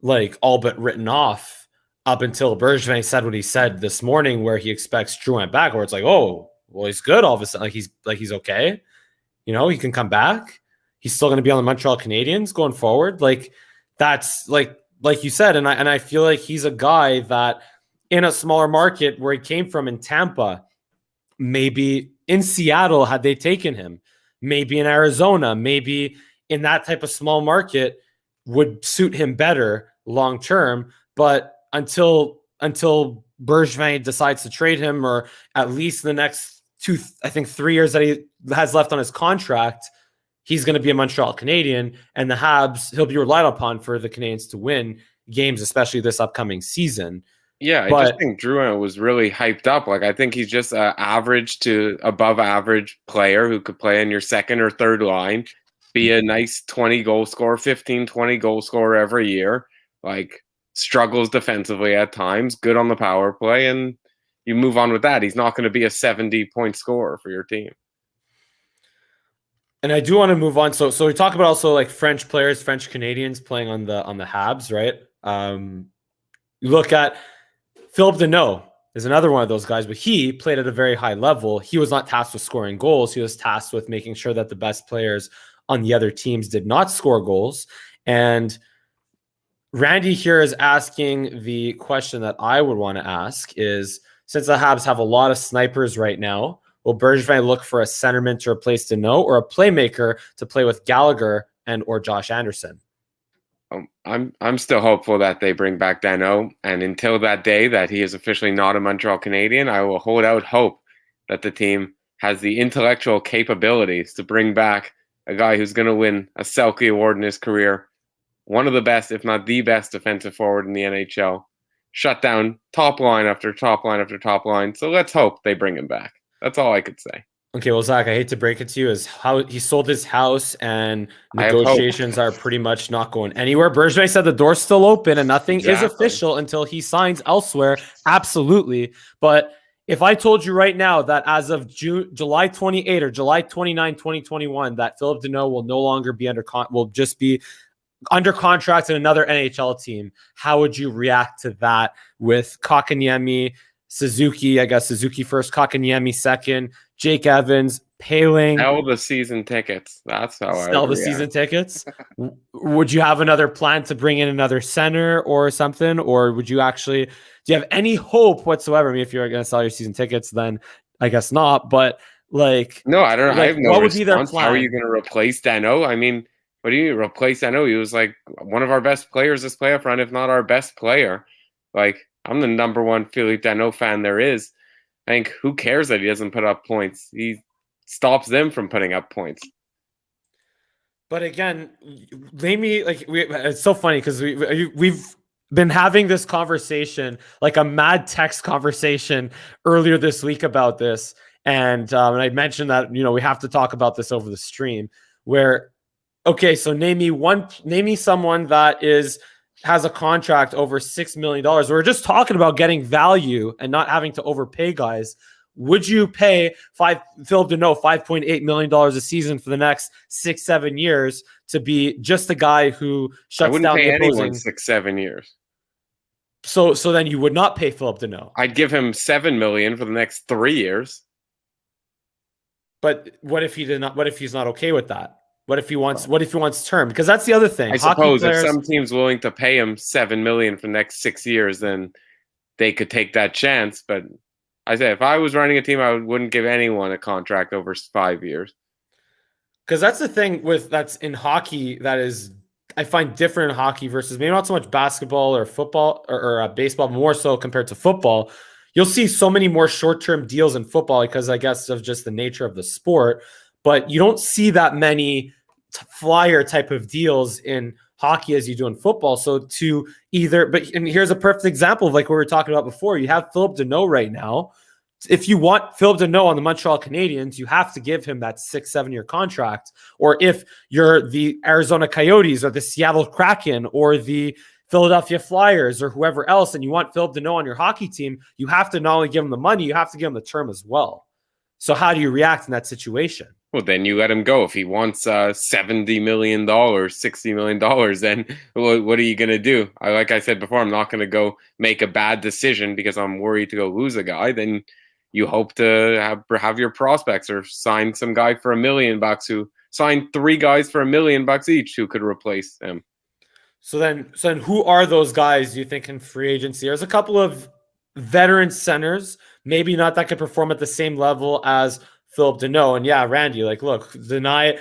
like all but written off up until Bergevin said what he said this morning, where he expects Drouin back, where it's like, oh, well, he's good all of a sudden. He's okay. You know, he can come back. He's still going to be on the Montreal Canadiens going forward. Like that's like you said, and I feel like he's a guy that in a smaller market where he came from in Tampa, maybe in Seattle, had they taken him, maybe in Arizona, maybe in that type of small market would suit him better long term. But until Bergevin decides to trade him, or at least the next 3 years that he has left on his contract, he's going to be a Montreal Canadian, and the Habs, he'll be relied upon for the Canadiens to win games, especially this upcoming season. Yeah, I just think Drouin was really hyped up. Like, I think he's just an average to above average player who could play in your 2nd or 3rd line, be a nice 20 goal scorer, 15, 20 goal scorer every year. Like, struggles defensively at times, good on the power play, and you move on with that. He's not going to be a 70-point scorer for your team. And I do want to move on. So we talk about also like French players, French Canadians playing on the Habs, right? You look at Philippe Deneau is another one of those guys, but he played at a very high level. He was not tasked with scoring goals. He was tasked with making sure that the best players on the other teams did not score goals. And Randy here is asking the question that I would want to ask is, since the Habs have a lot of snipers right now, will Bergevin look for a centerman to replace Deneau or a playmaker to play with Gallagher and or Josh Anderson? I'm still hopeful that they bring back Deneau, and until that day that he is officially not a Montreal Canadian, I will hold out hope that the team has the intellectual capabilities to bring back a guy who's going to win a Selke Award in his career, one of the best, if not the best, defensive forward in the NHL, shut down top line after top line after top line. So let's hope they bring him back. That's all I could say. Okay, well, Zach, I hate to break it to you, is how he sold his house and I have hope. negotiations are pretty much not going anywhere. Bergevin said the door's still open and nothing is official until he signs elsewhere. Absolutely. But if I told you right now that as of July 28 or July 29, 2021, that Philip Deneau will no longer be will just be under contract in another NHL team, how would you react to that with Kotkaniemi, Suzuki, I guess Suzuki first, Kotkaniemi second, Jake Evans, Paling. Sell the season tickets. That's how I sell the season tickets. Would you have another plan to bring in another center or something? Or would you actually, do you have any hope whatsoever? I mean, if you're going to sell your season tickets, then I guess not. But like, no, I don't know. I have no what response. Would be their plan? How are you going to replace Danault? I mean, what do you replace Danault? He was like one of our best players this playoff run, if not our best player. Like, I'm the number one Philippe Danault fan there is. I think who cares that he doesn't put up points? He stops them from putting up points. But again, it's so funny because we've been having this conversation, like a mad text conversation earlier this week about this. And I mentioned that, we have to talk about this over the stream where, okay, so name me someone that has a contract over $6 million. We're just talking about getting value and not having to overpay guys. Would you pay Philip Deneau $5.8 million a season for the next 6-7 years to be just a guy who shuts down the opposing? Anyone 6-7 years. So then you would not pay Philip Deneau. I'd give him $7 million for the next 3 years. But what if he did not? What if he's not okay with that? What if he wants term? Because that's the other thing. I suppose if some team's willing to pay him $7 million for the next 6 years, then they could take that chance. But I say if I was running a team, I wouldn't give anyone a contract over 5 years. Because that's the thing that's in hockey that is I find different in hockey versus maybe not so much basketball or football or baseball, more so compared to football. You'll see so many more short-term deals in football because I guess of just the nature of the sport. But you don't see that many flyer type of deals in hockey as you do in football. So and here's a perfect example of like what we were talking about before. You have Philip Deneau right now. If you want Philip Deneau on the Montreal Canadiens, you have to give him that 6-7 year contract. Or if you're the Arizona Coyotes or the Seattle Kraken or the Philadelphia Flyers or whoever else, and you want Philip Deneau on your hockey team, you have to not only give him the money, you have to give him the term as well. So how do you react in that situation? Well, then you let him go. If he wants $70 million, $60 million, then what are you going to do? Like I said before, I'm not going to go make a bad decision because I'm worried to go lose a guy. Then you hope to have your prospects or sign some guy for $1 million who signed 3 guys for $1 million each who could replace him. So then who are those guys you think in free agency? There's a couple of veteran centers, maybe not that could perform at the same level as Philip Deneau. And yeah, Randy, like, look, Deneau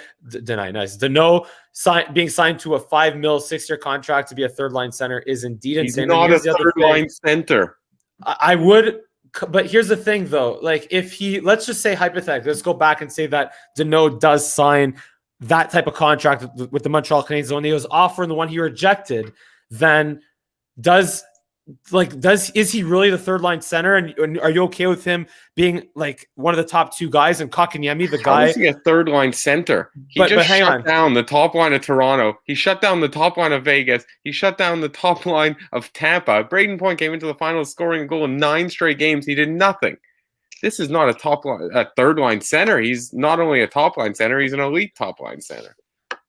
being signed to a $5 million 6-year contract to be a third line center is indeed insane. He's not a third line center. I would, but here's the thing though. Like if let's just say hypothetically, let's go back and say that Deneau does sign that type of contract with the Montreal Canadiens when he was offered the one he rejected, then is he really the third line center? And are you okay with him being like one of the top 2 guys? And Kotkaniemi, the guy, how is he a third line center? He just shut down the top line of Toronto. He shut down the top line of Vegas. He shut down the top line of Tampa. Braden Point came into the finals scoring a goal in 9 straight games. He did nothing. This is not a third line center. He's not only a top line center, he's an elite top line center.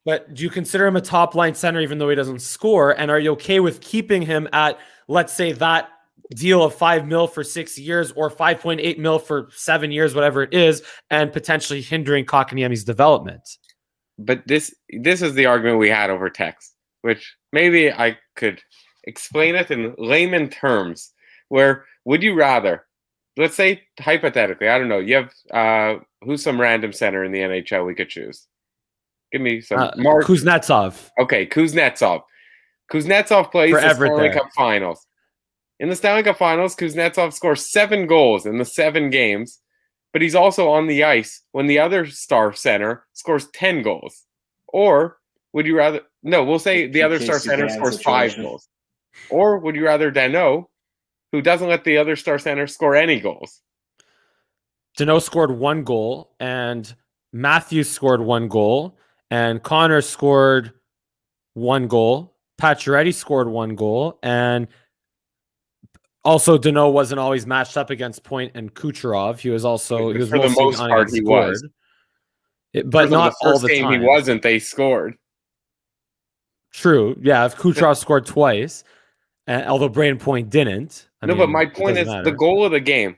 But do you consider him a top line center even though he doesn't score? And are you okay with keeping him at, let's say, that deal of $5 million for 6 years or $5.8 million for 7 years, whatever it is, and potentially hindering Kotkaniemi's development? But this is the argument we had over text, which maybe I could explain it in layman terms. Where would you rather? Let's say hypothetically, I don't know. You have who's some random center in the NHL we could choose? Give me some. Kuznetsov. Okay, Kuznetsov. Kuznetsov plays the Stanley Cup Finals. In the Stanley Cup Finals, Kuznetsov scores 7 goals in the 7 games. but he's also on the ice when the other star center scores 10 goals? Or would you rather... No, we'll say the other star center scores 5 goals. Or would you rather Danault, who doesn't let the other star center score any goals? Danault scored 1 goal, and Matthews scored 1 goal, and Connor scored 1 goal. Pacioretty scored 1 goal, and also Danault wasn't always matched up against Point and Kucherov. He was For the mostly most on part, against he scored. was. But not the all first the game time. he wasn't, they scored. True. Yeah, if Kucherov scored twice, although Braden Point didn't. But my point is the goal of the game.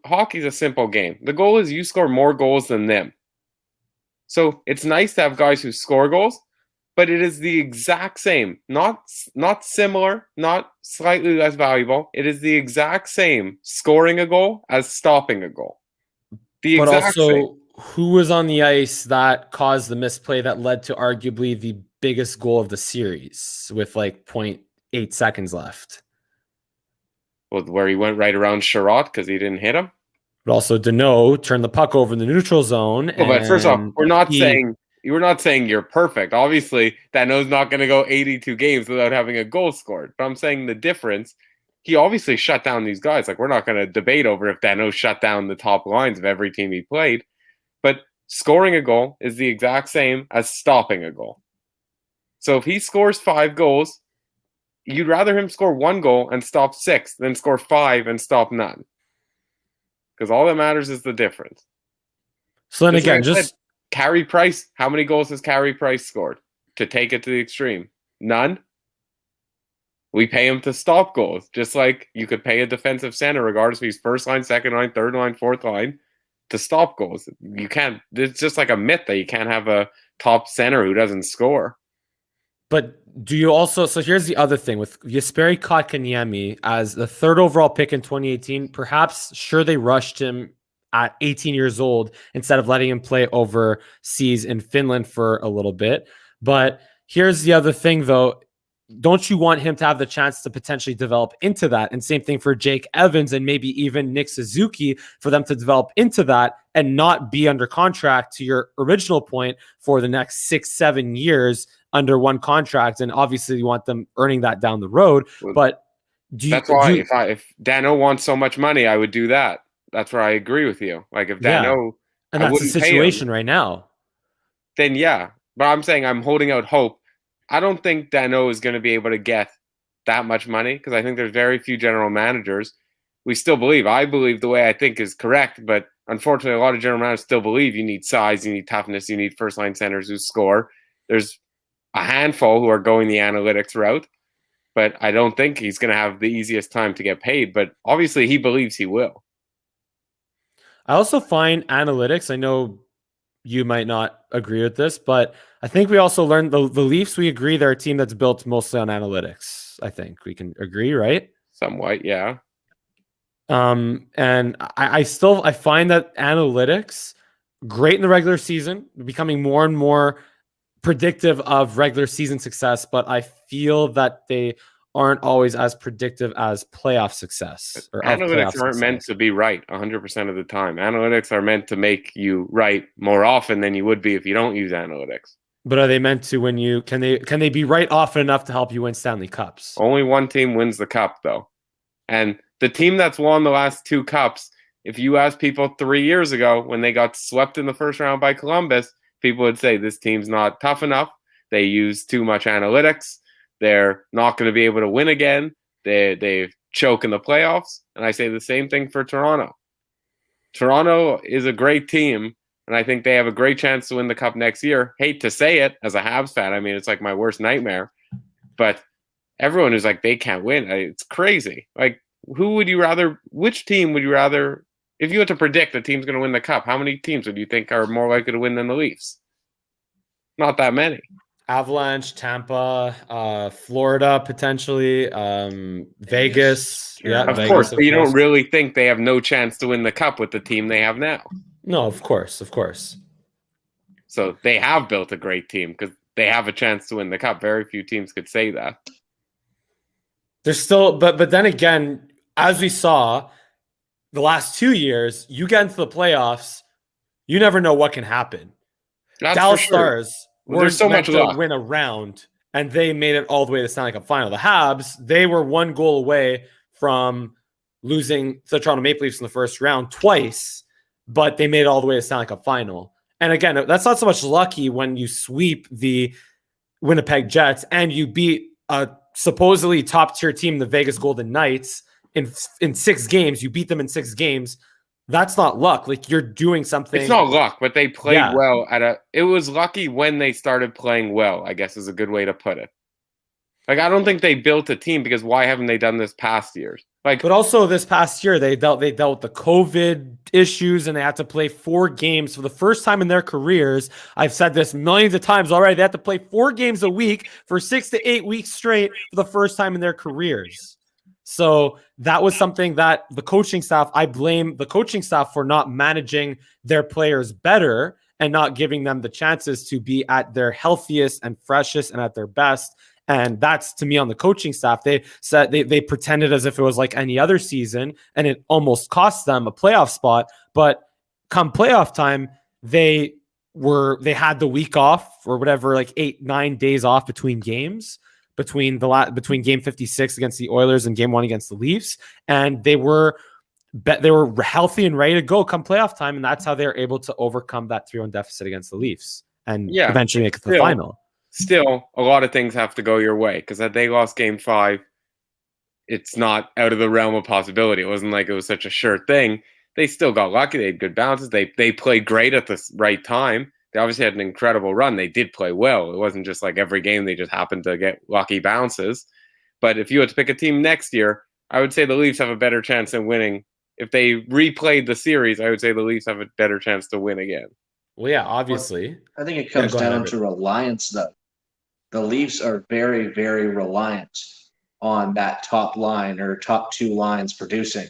Hockey's a simple game. The goal is you score more goals than them. So it's nice to have guys who score goals, but it is the exact same. Not similar, not slightly less valuable. It is the exact same scoring a goal as stopping a goal. But also, who was on the ice that caused the misplay that led to arguably the biggest goal of the series with like 0.8 seconds left? Well, where he went right around Sherratt because he didn't hit him. But also Danault turned the puck over in the neutral zone. But first off, we're not saying you're perfect. Obviously, Danault's not going to go 82 games without having a goal scored. But I'm saying the difference, he obviously shut down these guys. Like, we're not going to debate over if Danault shut down the top lines of every team he played. But scoring a goal is the exact same as stopping a goal. So if he scores 5 goals, you'd rather him score 1 goal and stop 6 than score 5 and stop none. Because all that matters is the difference. So then again, just Carey Price, how many goals has Carey Price scored? To take it to the extreme. None. We pay him to stop goals. Just like you could pay a defensive center, regardless if he's first line, second line, third line, fourth line, to stop goals. You can't. It's just like a myth that you can't have a top center who doesn't score. But do you also... So here's the other thing. With Jesperi Kotkaniemi as the 3rd overall pick in 2018, perhaps, sure, they rushed him at 18 years old instead of letting him play overseas in Finland for a little bit. But here's the other thing, though. Don't you want him to have the chance to potentially develop into that? And same thing for Jake Evans and maybe even Nick Suzuki, for them to develop into that and not be under contract, to your original point, for the next 6-7 years under one contract. And obviously you want them earning that down the road. But that's why if Danault wants so much money, I would do that. That's where I agree with you. Like, if Danault, and that's the situation right now, then yeah. But I'm saying I'm holding out hope. I don't think Danault is going to be able to get that much money, because I think there's very few general managers. I believe the way I think is correct, but unfortunately a lot of general managers still believe you need size, you need toughness, you need first line centers who score. There's a handful who are going the analytics route, but I don't think he's going to have the easiest time to get paid. But obviously he believes he will. I also find analytics, I know you might not agree with this, but I think we also learned the Leafs, we agree they're a team that's built mostly on analytics. I think we can agree, right? Somewhat, yeah. And I find that analytics, great in the regular season, becoming more and more predictive of regular season success, but I feel that they aren't always as predictive as playoff success. Analytics aren't meant to be right 100% of the time. Analytics are meant to make you right more often than you would be if you don't use analytics. But are they meant to can they be right often enough to help you win Stanley Cups? Only one team wins the cup, though. And the team that's won the last 2 cups, if you ask people 3 years ago when they got swept in the first round by Columbus, people would say this team's not tough enough. They use too much analytics. They're not going to be able to win again. They choke in the playoffs. And I say the same thing for Toronto. Toronto is a great team, and I think they have a great chance to win the cup next year. Hate to say it as a Habs fan. I mean, it's like my worst nightmare. But everyone who's like, they can't win, it's crazy. Like, which team would you rather, if you had to predict a team's going to win the cup, how many teams would you think are more likely to win than the Leafs? Not that many. Avalanche, Tampa, Florida, potentially, Vegas. Yeah, of course, but you don't really think they have no chance to win the cup with the team they have now. No, of course. So they have built a great team because they have a chance to win the cup. Very few teams could say that. There's still, but then again, as we saw, the last 2 years, you get into the playoffs, you never know what can happen. That's for Dallas sure. Stars Well, there's weren't so meant much to luck. win a round, and they made it all the way to the Stanley Cup final. The Habs, they were 1 goal away from losing to the Toronto Maple Leafs in the first round twice, but they made it all the way to the Stanley Cup final. And again, that's not so much lucky when you sweep the Winnipeg Jets and you beat a supposedly top tier team, the Vegas Golden Knights, in 6 games. You beat them in 6 games. That's not luck. Like, you're doing something. It's not luck, but they played Yeah. well it was lucky when they started playing well, I guess is a good way to put it. Like, I don't think they built a team because why haven't they done this past years? Like, But also this past year, they dealt with the COVID issues and they had to play 4 games for the first time in their careers. I've said this millions of times already. They had to play 4 games a week for 6 to 8 weeks straight for the first time in their careers. So that was something that the coaching staff, I blame the coaching staff for not managing their players better and not giving them the chances to be at their healthiest and freshest and at their best. And that's, to me, on the coaching staff. They said they pretended as if it was like any other season, and it almost cost them a playoff spot. But come playoff time, they had the week off or whatever, like 8-9 days off between games, between game 56 against the Oilers and game 1 against the Leafs, and they were healthy and ready to go come playoff time, and that's how they were able to overcome that 3-1 deficit against the Leafs and eventually make it to the final. Still, a lot of things have to go your way because had they lost game 5, it's not out of the realm of possibility. It wasn't like it was such a sure thing. They still got lucky. They had good bounces. They played great at the right time. They obviously had an incredible run. They did play well. It wasn't just like every game they just happened to get lucky bounces. But if you had to pick a team next year, I would say the Leafs have a better chance of winning. If they replayed the series, I would say the Leafs have a better chance to win again. Well, yeah, obviously. I think it comes down to reliance, though. The Leafs are very, very reliant on that top line or top 2 lines producing.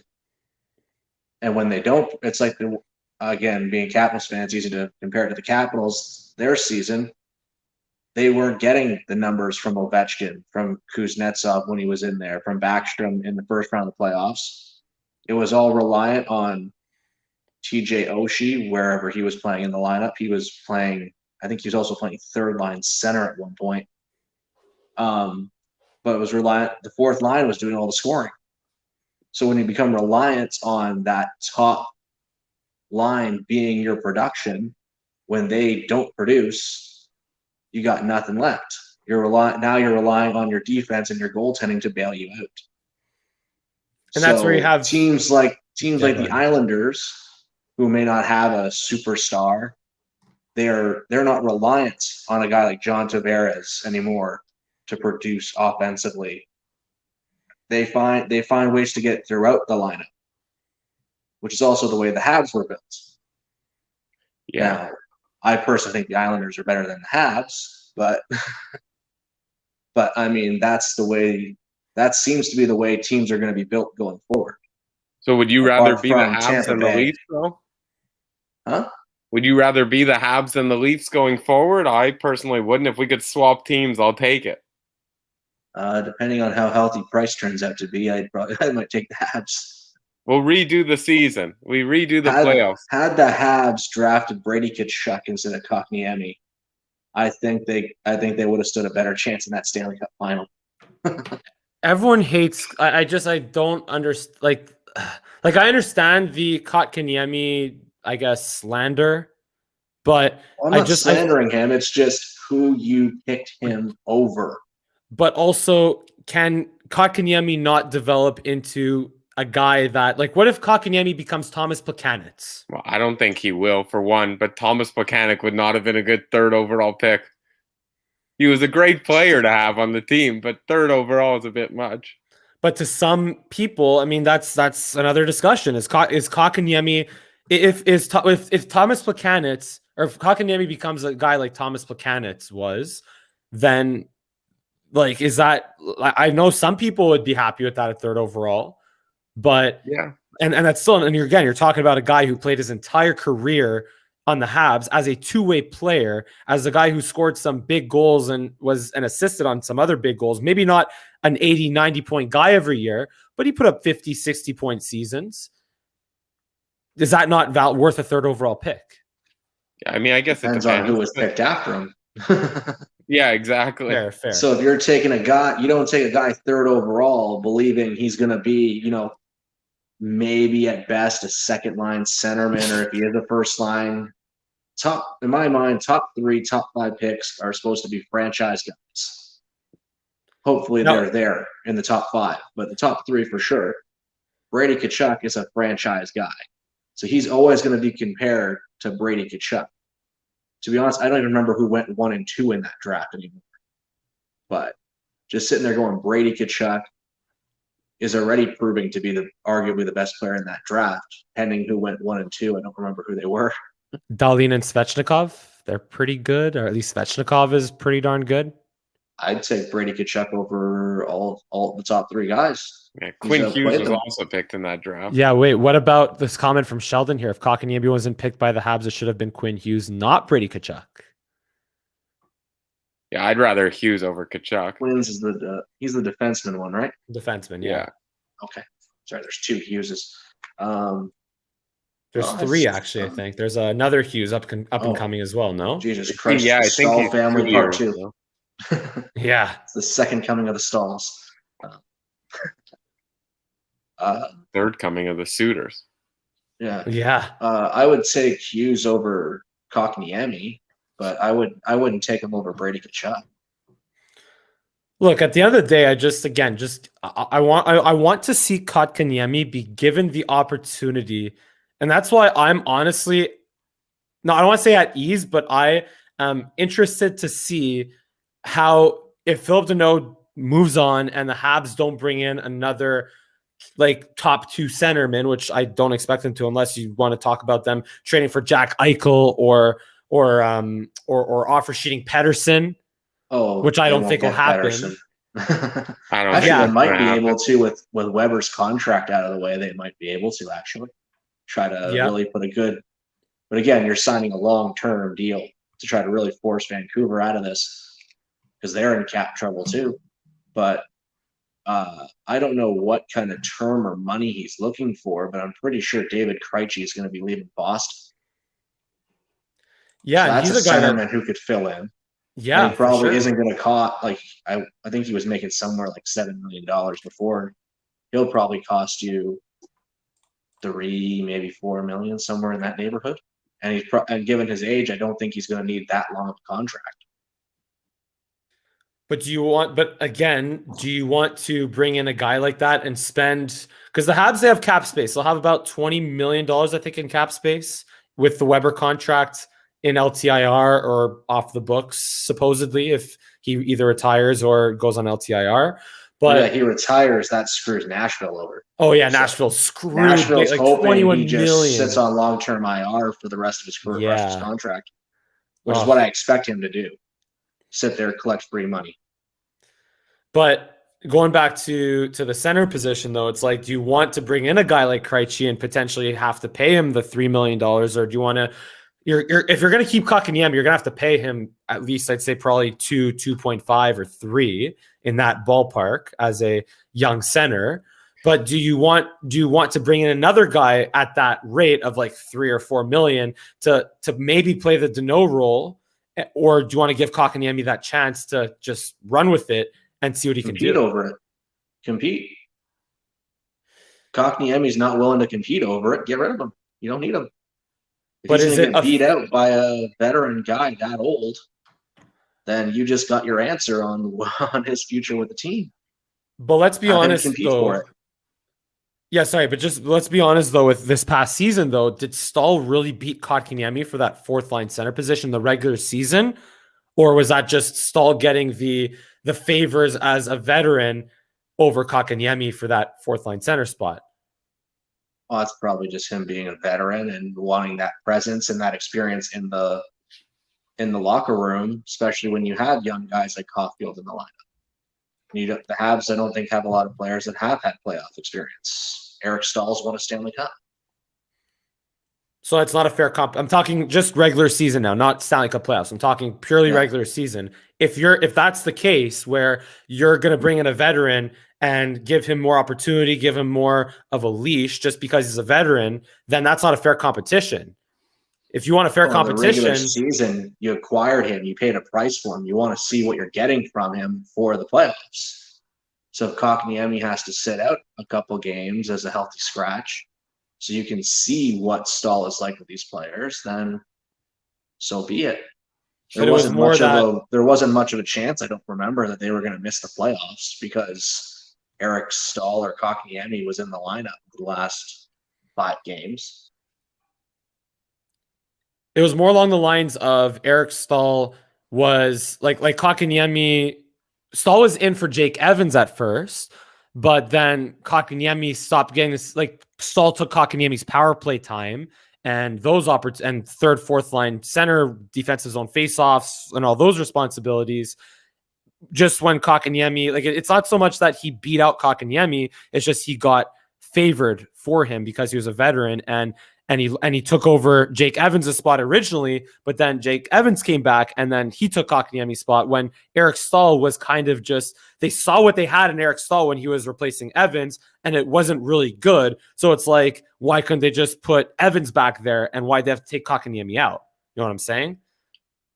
And when they don't, it's like, again, being Capitals fans, easy to compare it to the Capitals, their season, they weren't getting the numbers from Ovechkin, from Kuznetsov when he was in there, from Backstrom in the first round of the playoffs. It was all reliant on TJ Oshie, wherever he was playing in the lineup. He was playing, I think he was also playing 3rd line center at one point. But it was reliant. The 4th line was doing all the scoring. So when you become reliant on that top line being your production, when they don't produce, you got nothing left. You're relying on your defense and your goaltending to bail you out. And that's where you have teams like the Islanders, who may not have a superstar. They're not reliant on a guy like John Tavares anymore to produce offensively. They find ways to get throughout the lineup, which is also the way the Habs were built. Yeah. Now, I personally think the Islanders are better than the Habs, but I mean that seems to be the way teams are going to be built going forward. So would you rather be the Habs than the Leafs, though? Huh? Would you rather be the Habs than the Leafs going forward? I personally wouldn't. If we could swap teams, I'll take it. Depending on how healthy Price turns out to be, I might take the Habs. We'll redo the season. We redo the playoffs. Had the Habs drafted Brady Tkachuk instead of Kotkaniemi, I think they would have stood a better chance in that Stanley Cup final. Everyone hates. I don't understand. Like I understand the Kotkaniemi, I guess, slander, but I'm not slandering him. It's just who you picked him over. But also, can Kotkaniemi not develop into a guy that, like, what if Kotkaniemi becomes Thomas Plekanec? Well, I don't think he will, for one, but Thomas Plekanec would not have been a good 3rd overall pick. He was a great player to have on the team, but 3rd overall is a bit much. But to some people, I mean, that's another discussion. Is Kotkaniemi, if Thomas Plekanec, or if Kotkaniemi becomes a guy like Thomas Plekanec was, then, like, is that, I know some people would be happy with that at 3rd overall, but yeah, and that's still, and you're talking about a guy who played his entire career on the Habs as a 2-way player, as a guy who scored some big goals and was and assisted on some other big goals. Maybe not an 80, 90 point guy every year, but he put up 50, 60 point seasons. is that not worth a third overall pick? Yeah, I mean, I guess it Depends depends on who was picked after him. Yeah, exactly. Fair. So if you're taking a guy, you don't take a guy third overall believing he's going to be, maybe at best a second line centerman, or if he is a first line. In my mind, top 3, top 5 picks are supposed to be franchise guys. Hopefully they're there in the top 5, but the top 3 for sure. Brady Tkachuk is a franchise guy. So he's always going to be compared to Brady Tkachuk. To be honest, I don't even remember who went 1 and 2 in that draft anymore. But just sitting there going, Brady Tkachuk is already proving to be arguably the best player in that draft, pending who went 1 and 2. I don't remember who they were. Dahlin and Svechnikov, they're pretty good, or at least Svechnikov is pretty darn good. I'd take Brady Tkachuk over all the top 3 guys. Yeah, Quinn Hughes was also picked in that draft. Yeah, wait, what about this comment from Sheldon here? If Kotkaniemi wasn't picked by the Habs, it should have been Quinn Hughes, not Brady Tkachuk. Yeah, I'd rather Hughes over Tkachuk. Quinn's is he's the defenseman one, right? Defenseman, yeah. Okay. Sorry, there's 2 Hugheses. There's 3 actually. I think there's another Hughes up and coming as well. No, Jesus Christ! Yeah, I think Stahl family part 2. So. Yeah, it's the second coming of the Stalls. Third coming of the Suitors. Yeah. I would take Hughes over Kotkaniemi, but I wouldn't take him over Brady Tkachuk. Look, at the end of the day, I want to see Kotkaniemi be given the opportunity. And that's why I'm honestly, no, I don't want to say at ease, but I am interested to see how, if Philip Deneau moves on and the Habs don't bring in another top 2 centerman, which I don't expect them to, unless you want to talk about them trading for Jack Eichel or offer sheeting Pettersson, which I don't think will happen. Actually, they might be able to with Weber's contract out of the way. They might be able to actually try to really put a good. But again, you're signing a long-term deal to try to really force Vancouver out of this because they're in cap trouble too. But I don't know what kind of term or money he's looking for, but I'm pretty sure David Krejci is going to be leaving Boston. Yeah, so that's he's a guy centerman who could fill in. Yeah, and he probably isn't going to cost I think he was making somewhere like $7 million before. He'll probably cost you 3, maybe 4 million, somewhere in that neighborhood. And and given his age, I don't think he's going to need that long of a contract. But do you want to bring in a guy like that and spend, because the Habs, they have cap space. They'll have about $20 million, I think, in cap space with the Weber contract in LTIR or off the books, supposedly, if he either retires or goes on LTIR. But he retires, that screws Nashville over. Oh yeah, Nashville screwed. Nashville's hoping 21 he just million. sits on long-term IR for the rest of his career, rest of his contract, which is what I expect him to do. Sit there, collect free money. But going back to the center position, though, it's like, do you want to bring in a guy like Krejci and potentially have to pay him the $3 million, or do you want to? If you're going to keep Kotkaniemi, you're going to have to pay him at least, I'd say, probably 2.5 or 3 in that ballpark as a young center. But do you want to bring in another guy at that rate of like 3 or 4 million to maybe play the Deneau role, or do you want to give Kotkaniemi that chance to just run with it and see what he can do? Compete over it. Compete. Kotkaniemi's not willing to compete over it. Get rid of him. You don't need him. If but he's is going it to get beat out by a veteran guy that old, then you just got your answer on his future with the team. But let's be honest, though. Yeah, sorry, but just let's be honest, though, with this past season, though, did Stahl really beat Kotkaniemi for that 4th-line center position in the regular season? Or was that just Stahl getting the favors as a veteran over Kotkaniemi for that 4th-line center spot? Well, that's probably just him being a veteran and wanting that presence and that experience in the locker room, especially when you have young guys like Caulfield in the lineup. The Habs, I don't think, have a lot of players that have had playoff experience. Eric Stahl's won a Stanley Cup. So it's not a fair comp. I'm talking just regular season now, not Stanley Cup playoffs. I'm talking purely regular season. If that's the case, where you're going to bring in a veteran and give him more opportunity, give him more of a leash just because he's a veteran, then that's not a fair competition. If you want a fair competition, in the regular season, you acquired him, you paid a price for him. You want to see what you're getting from him for the playoffs. So if Kotkaniemi has to sit out a couple games as a healthy scratch, so you can see what Stahl is like with these players, then so be it. There wasn't much of a chance, I don't remember, that they were going to miss the playoffs because Eric Stahl or Kotkaniemi was in the lineup the last 5 games. it was more along the lines of Eric Stahl was like Kotkaniemi. Stahl was in for Jake Evans at first, but then Kotkaniemi stopped getting this. Like Stahl took Kotkaniemi's power play time and those and third, fourth line center defensive zone faceoffs and all those responsibilities. Just when Kotkaniemi, like it's not so much that he beat out Kotkaniemi, it's just he got favored for him because he was a veteran and he took over Jake Evans' spot originally, but then Jake Evans came back and then he took Kotkaniemi's spot when Eric Stahl was kind of just, they saw what they had in Eric Stahl when he was replacing Evans and it wasn't really good. So it's like, why couldn't they just put Evans back there and why'd they have to take Kotkaniemi out? You know what I'm saying?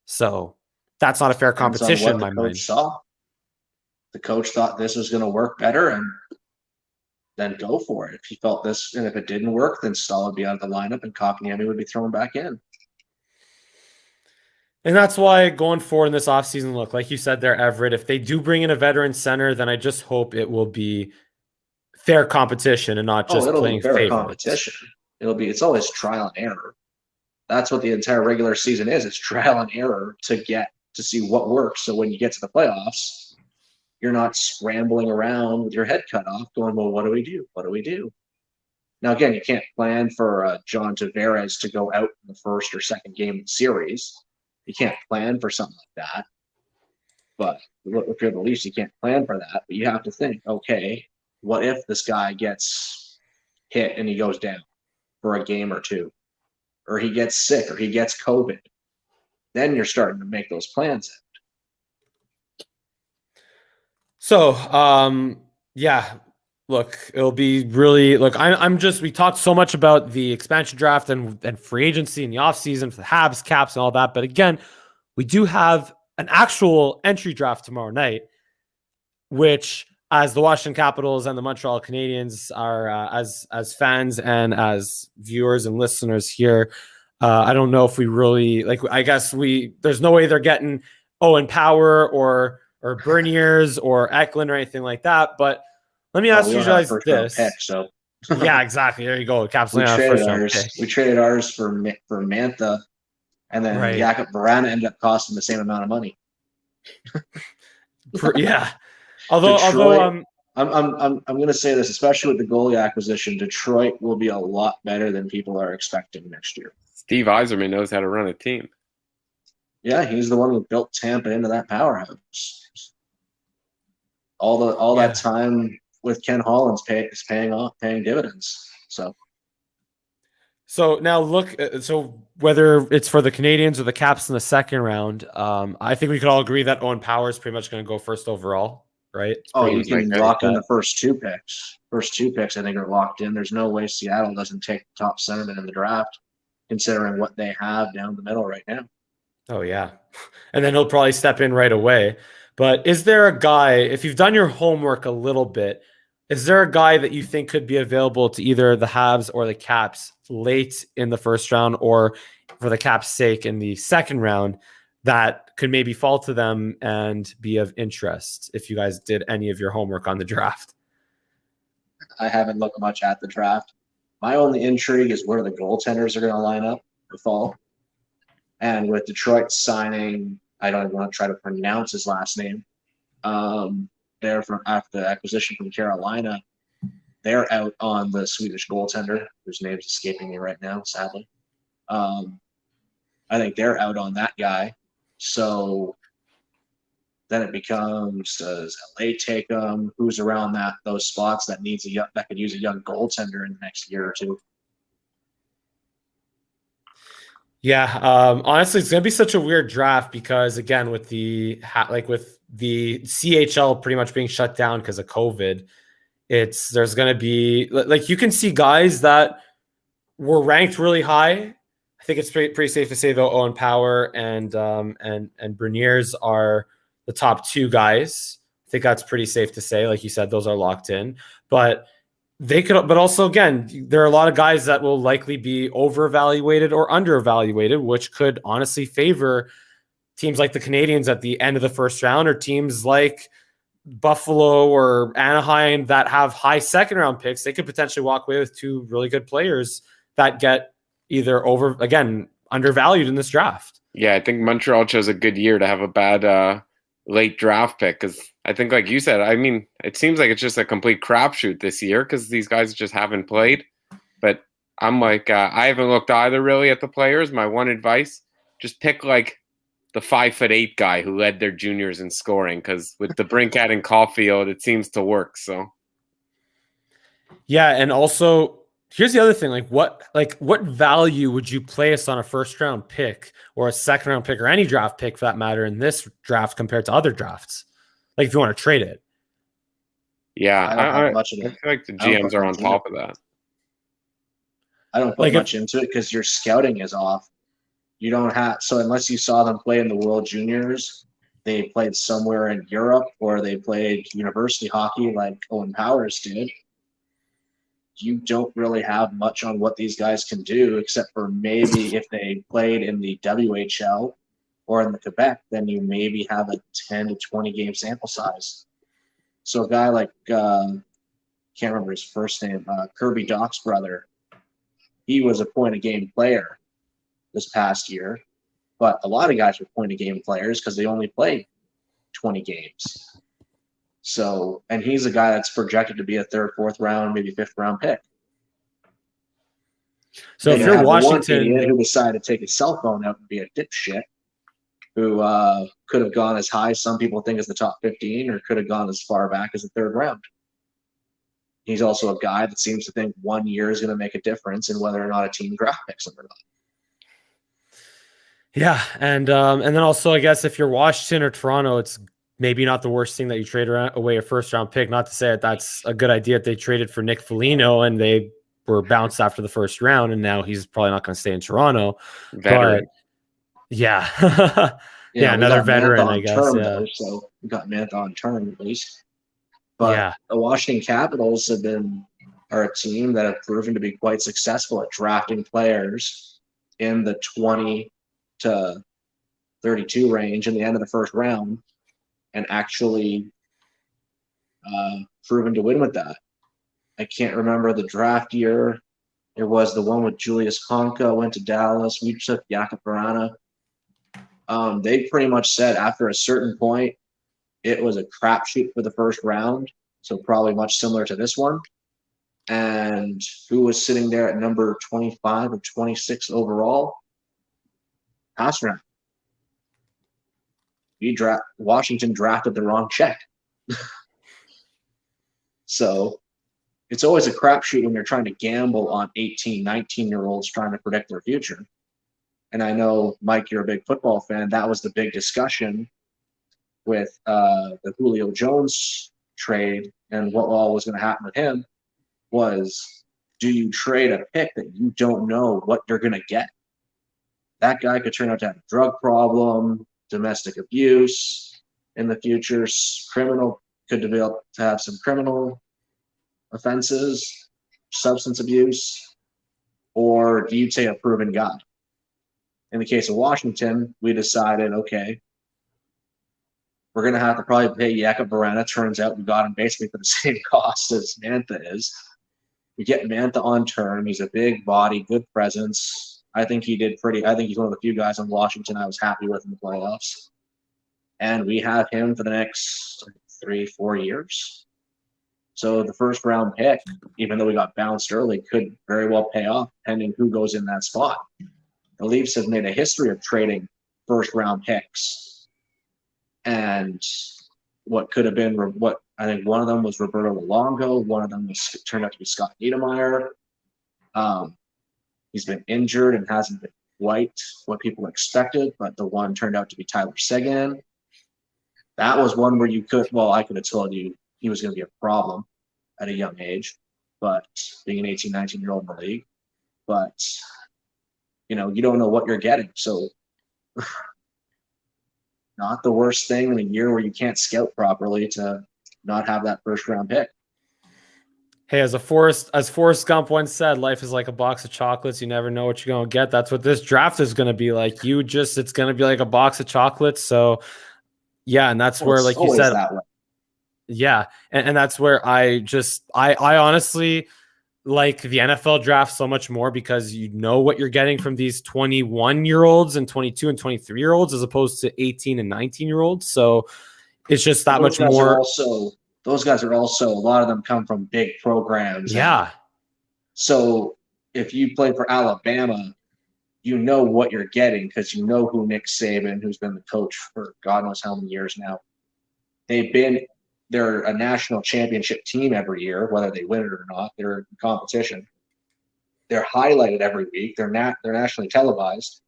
So that's not a fair competition in my mind. The coach thought this was going to work better and then go for it. If he felt this, and if it didn't work, then Stahl would be out of the lineup and Kotkaniemi would be thrown back in. And that's why going forward in this offseason, look, like you said there, Everett, if they do bring in a veteran center, then I just hope it will be fair competition and not just playing fair competition. It's always trial and error. That's what the entire regular season is. It's trial and error to see what works. So when you get to the playoffs, you're not scrambling around with your head cut off going, well, what do we do? What do we do? Now, again, you can't plan for John Tavares to go out in the first or second game of the series. You can't plan for something like that. But if you're the Leafs, you can't plan for that. But you have to think, okay, what if this guy gets hit and he goes down for a game or two? Or he gets sick or he gets COVID? Then you're starting to make those plans. So, yeah, look, it'll be really, look, we talked so much about the expansion draft and free agency in the offseason for the Habs, Caps, and all that. But again, we do have an actual entry draft tomorrow night, which, as the Washington Capitals and the Montreal Canadiens are, as fans and as viewers and listeners here, I don't know if we really, I guess there's no way they're getting Owen Power or Berniers or Eklund or anything like that. But let me ask you guys this. Pick, so. Yeah, exactly. There you go. Caps we traded ours for Mantha, and then Jakob Barana ended up costing the same amount of money. Yeah. I'm going to say this, especially with the goalie acquisition, Detroit will be a lot better than people are expecting next year. Steve Yzerman knows how to run a team. Yeah, he's the one who built Tampa into that powerhouse. All that time with Ken Holland's is paying dividends. So now look, so whether it's for the Canadiens or the Caps in the second round, I think we could all agree that Owen Power is pretty much going to go first overall, right? You can lock in the first two picks. First two picks, I think, are locked in. There's no way Seattle doesn't take the top centerman in the draft, considering what they have down the middle right now. Oh, yeah. And then he'll probably step in right away. But is there a guy, if you've done your homework a little bit, is there a guy that you think could be available to either the Habs or the Caps late in the first round, or for the Caps' sake in the second round, that could maybe fall to them and be of interest if you guys did any of your homework on the draft? I haven't looked much at the draft. My only intrigue is where the goaltenders are going to line up for fall. And with Detroit signing, I don't even want to try to pronounce his last name. After the acquisition from Carolina, they're out on the Swedish goaltender, whose name's escaping me right now, sadly. I think they're out on that guy. So then it becomes, does LA take them? Who's around those spots that could use a young goaltender in the next year or two? Yeah, honestly, it's gonna be such a weird draft because again, with with the CHL pretty much being shut down because of COVID, there's gonna be like you can see guys that were ranked really high. I think it's pretty safe to say though Owen Power and Berniers are the top two guys. I think that's pretty safe to say. Like you said, those are locked in. But they could, but also again, there are a lot of guys that will likely be over-evaluated or under-evaluated, which could honestly favor teams like the Canadians at the end of the first round, or teams like Buffalo or Anaheim that have high second round picks. They could potentially walk away with two really good players that get either undervalued in this draft. Yeah, I think Montreal chose a good year to have a bad late draft pick because I think, like you said, I mean, it seems like it's just a complete crapshoot this year because these guys just haven't played. But I'm like, I haven't looked either really at the players. My one advice, just pick like the 5'8" guy who led their juniors in scoring because with the Brinkat and Caulfield, it seems to work. So yeah, and also here's the other thing: what value would you place on a first round pick or a second round pick or any draft pick for that matter in this draft compared to other drafts? Like if you want to trade it. Yeah, I don't have much I of feel it. like the GMs are on top of that. I don't put much into it because your scouting is off. You don't have so unless you saw them play in the World Juniors, they played somewhere in Europe or they played university hockey like Owen Powers did. You don't really have much on what these guys can do, except for maybe if they played in the WHL or in the Quebec, then you maybe have a 10 to 20 game sample size. So a guy like can't remember his first name, Kirby Doc's brother, he was a point a game player this past year, but a lot of guys were point a game players because they only played 20 games. So, and he's a guy that's projected to be a third, fourth round, maybe fifth round pick. So if you're Washington, one idiot who decided to take his cell phone out and be a dipshit, who could have gone as high, some people think, as the top 15, or could have gone as far back as the third round. He's also a guy that seems to think 1 year is going to make a difference in whether or not a team draft picks him or not. Yeah, and then also I guess if you're Washington or Toronto, it's maybe not the worst thing that you trade away a first round pick. Not to say that that's a good idea that they traded for Nick Foligno and they were bounced after the first round, and now he's probably not going to stay in Toronto. Veteran. But yeah, yeah, another veteran, I guess. Term, yeah, though, so we got Mantha on term at least. But yeah, the Washington Capitals are a team that have proven to be quite successful at drafting players in the 20 to 32 range in the end of the first round, and actually proven to win with that. I can't remember the draft year. It was the one with Julius Konka went to Dallas. We took Jakub Vrana. They pretty much said after a certain point, it was a crapshoot for the first round, so probably much similar to this one. And who was sitting there at number 25 or 26 overall? Pastrnak. Washington drafted the wrong check. So it's always a crapshoot when you're trying to gamble on 18, 19-year-olds trying to predict their future. And I know, Mike, you're a big football fan. That was the big discussion with the Julio Jones trade and what all was going to happen with him was, do you trade a pick that you don't know what you're going to get? That guy could turn out to have a drug problem, domestic abuse in the future, could develop to have some criminal offenses, substance abuse, or do you take a proven guy? In the case of Washington, we decided, okay, we're going to have to probably pay Jakub Vrana. Turns out we got him basically for the same cost as Mantha is. We get Mantha on term. He's a big body, good presence. I think he's one of the few guys in Washington I was happy with in the playoffs. And we have him for the next 3-4 years. So the first round pick, even though we got bounced early, could very well pay off depending who goes in that spot. The Leafs have made a history of trading first round picks. And what could have been, what I think one of them was Roberto Luongo, one of them turned out to be Scott Niedermayer. He's been injured and hasn't been quite what people expected, but the one turned out to be Tyler Seguin. That was one where I could have told you he was going to be a problem at a young age, but being an 18, 19-year-old in the league. But, you don't know what you're getting. So not the worst thing in a year where you can't scout properly to not have that first-round pick. Hey, as Forrest Gump once said, life is like a box of chocolates. You never know what you're going to get. That's what this draft is going to be like. It's going to be like a box of chocolates. So, yeah, and that's where, like you said, that way. Yeah, and that's where I honestly like the NFL draft so much more because you know what you're getting from these 21-year-olds and 22 and 23-year-olds as opposed to 18 and 19-year-olds. So it's just that much more. Those guys are also, a lot of them come from big programs. Yeah. So if you play for Alabama, you know what you're getting because you know who Nick Saban, who's been the coach for God knows how many years now. They're a national championship team every year, whether they win it or not. They're in competition. They're highlighted every week. They're nationally televised.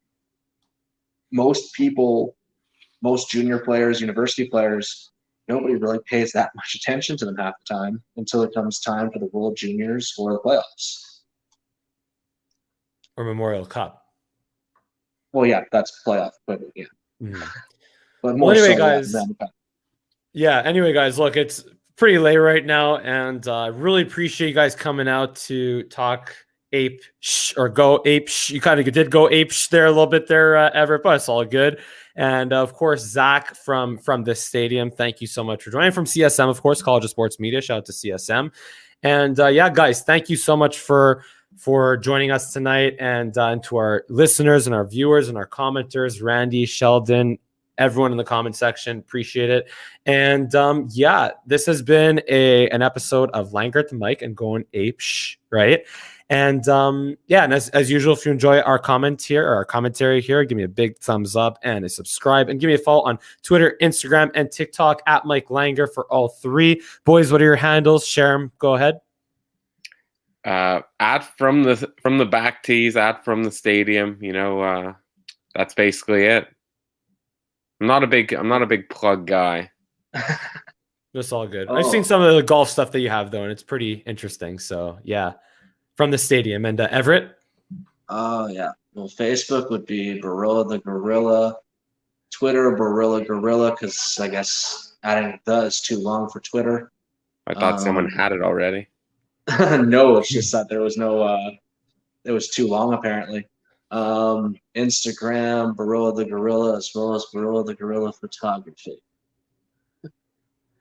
Most junior players, university players, nobody really pays that much attention to them half the time until it comes time for the World Juniors or the playoffs. Or Memorial Cup. Well, yeah, that's playoff equivalent, yeah. Mm-hmm. But more anyway, so, guys. Anyway, guys, look, it's pretty late right now, and I really appreciate you guys coming out to talk Ape Shhh or Go Ape Shhh. You kind of did Go Ape Shhh there a little bit there, Everett, but it's all good. And of course, Zach from this stadium, thank you so much for joining. From CSM, of course, College of Sports Media. Shout out to CSM. And yeah, guys, thank you so much for joining us tonight, and to our listeners and our viewers and our commenters, Randy, Sheldon, everyone in the comment section, appreciate it. And yeah, this has been an episode of Langer at the Mic and Goin Ape Shhh, right? And yeah, and as usual, if you enjoy our commentary here, give me a big thumbs up and a subscribe, and give me a follow on Twitter, Instagram, and TikTok at Mike Langer for all three. Boys, what are your handles? Share them. Go ahead. At from the back tees, at from the stadium. That's basically it. I'm not a big plug guy. That's all good. I've seen some of the golf stuff that you have though, and it's pretty interesting. So yeah, from the stadium. And Everett. Oh yeah. Well, Facebook would be Barilla the Gorilla. Twitter Barilla Gorilla, because I guess adding the is too long for Twitter. I thought someone had it already. No, it's just that there was no. It was too long apparently. Instagram Barilla the Gorilla, as well as Barilla the Gorilla Photography.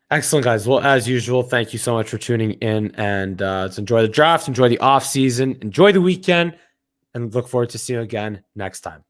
Excellent, guys. Well, as usual, thank you so much for tuning in, and let's enjoy the draft, enjoy the off season, enjoy the weekend, and look forward to seeing you again next time.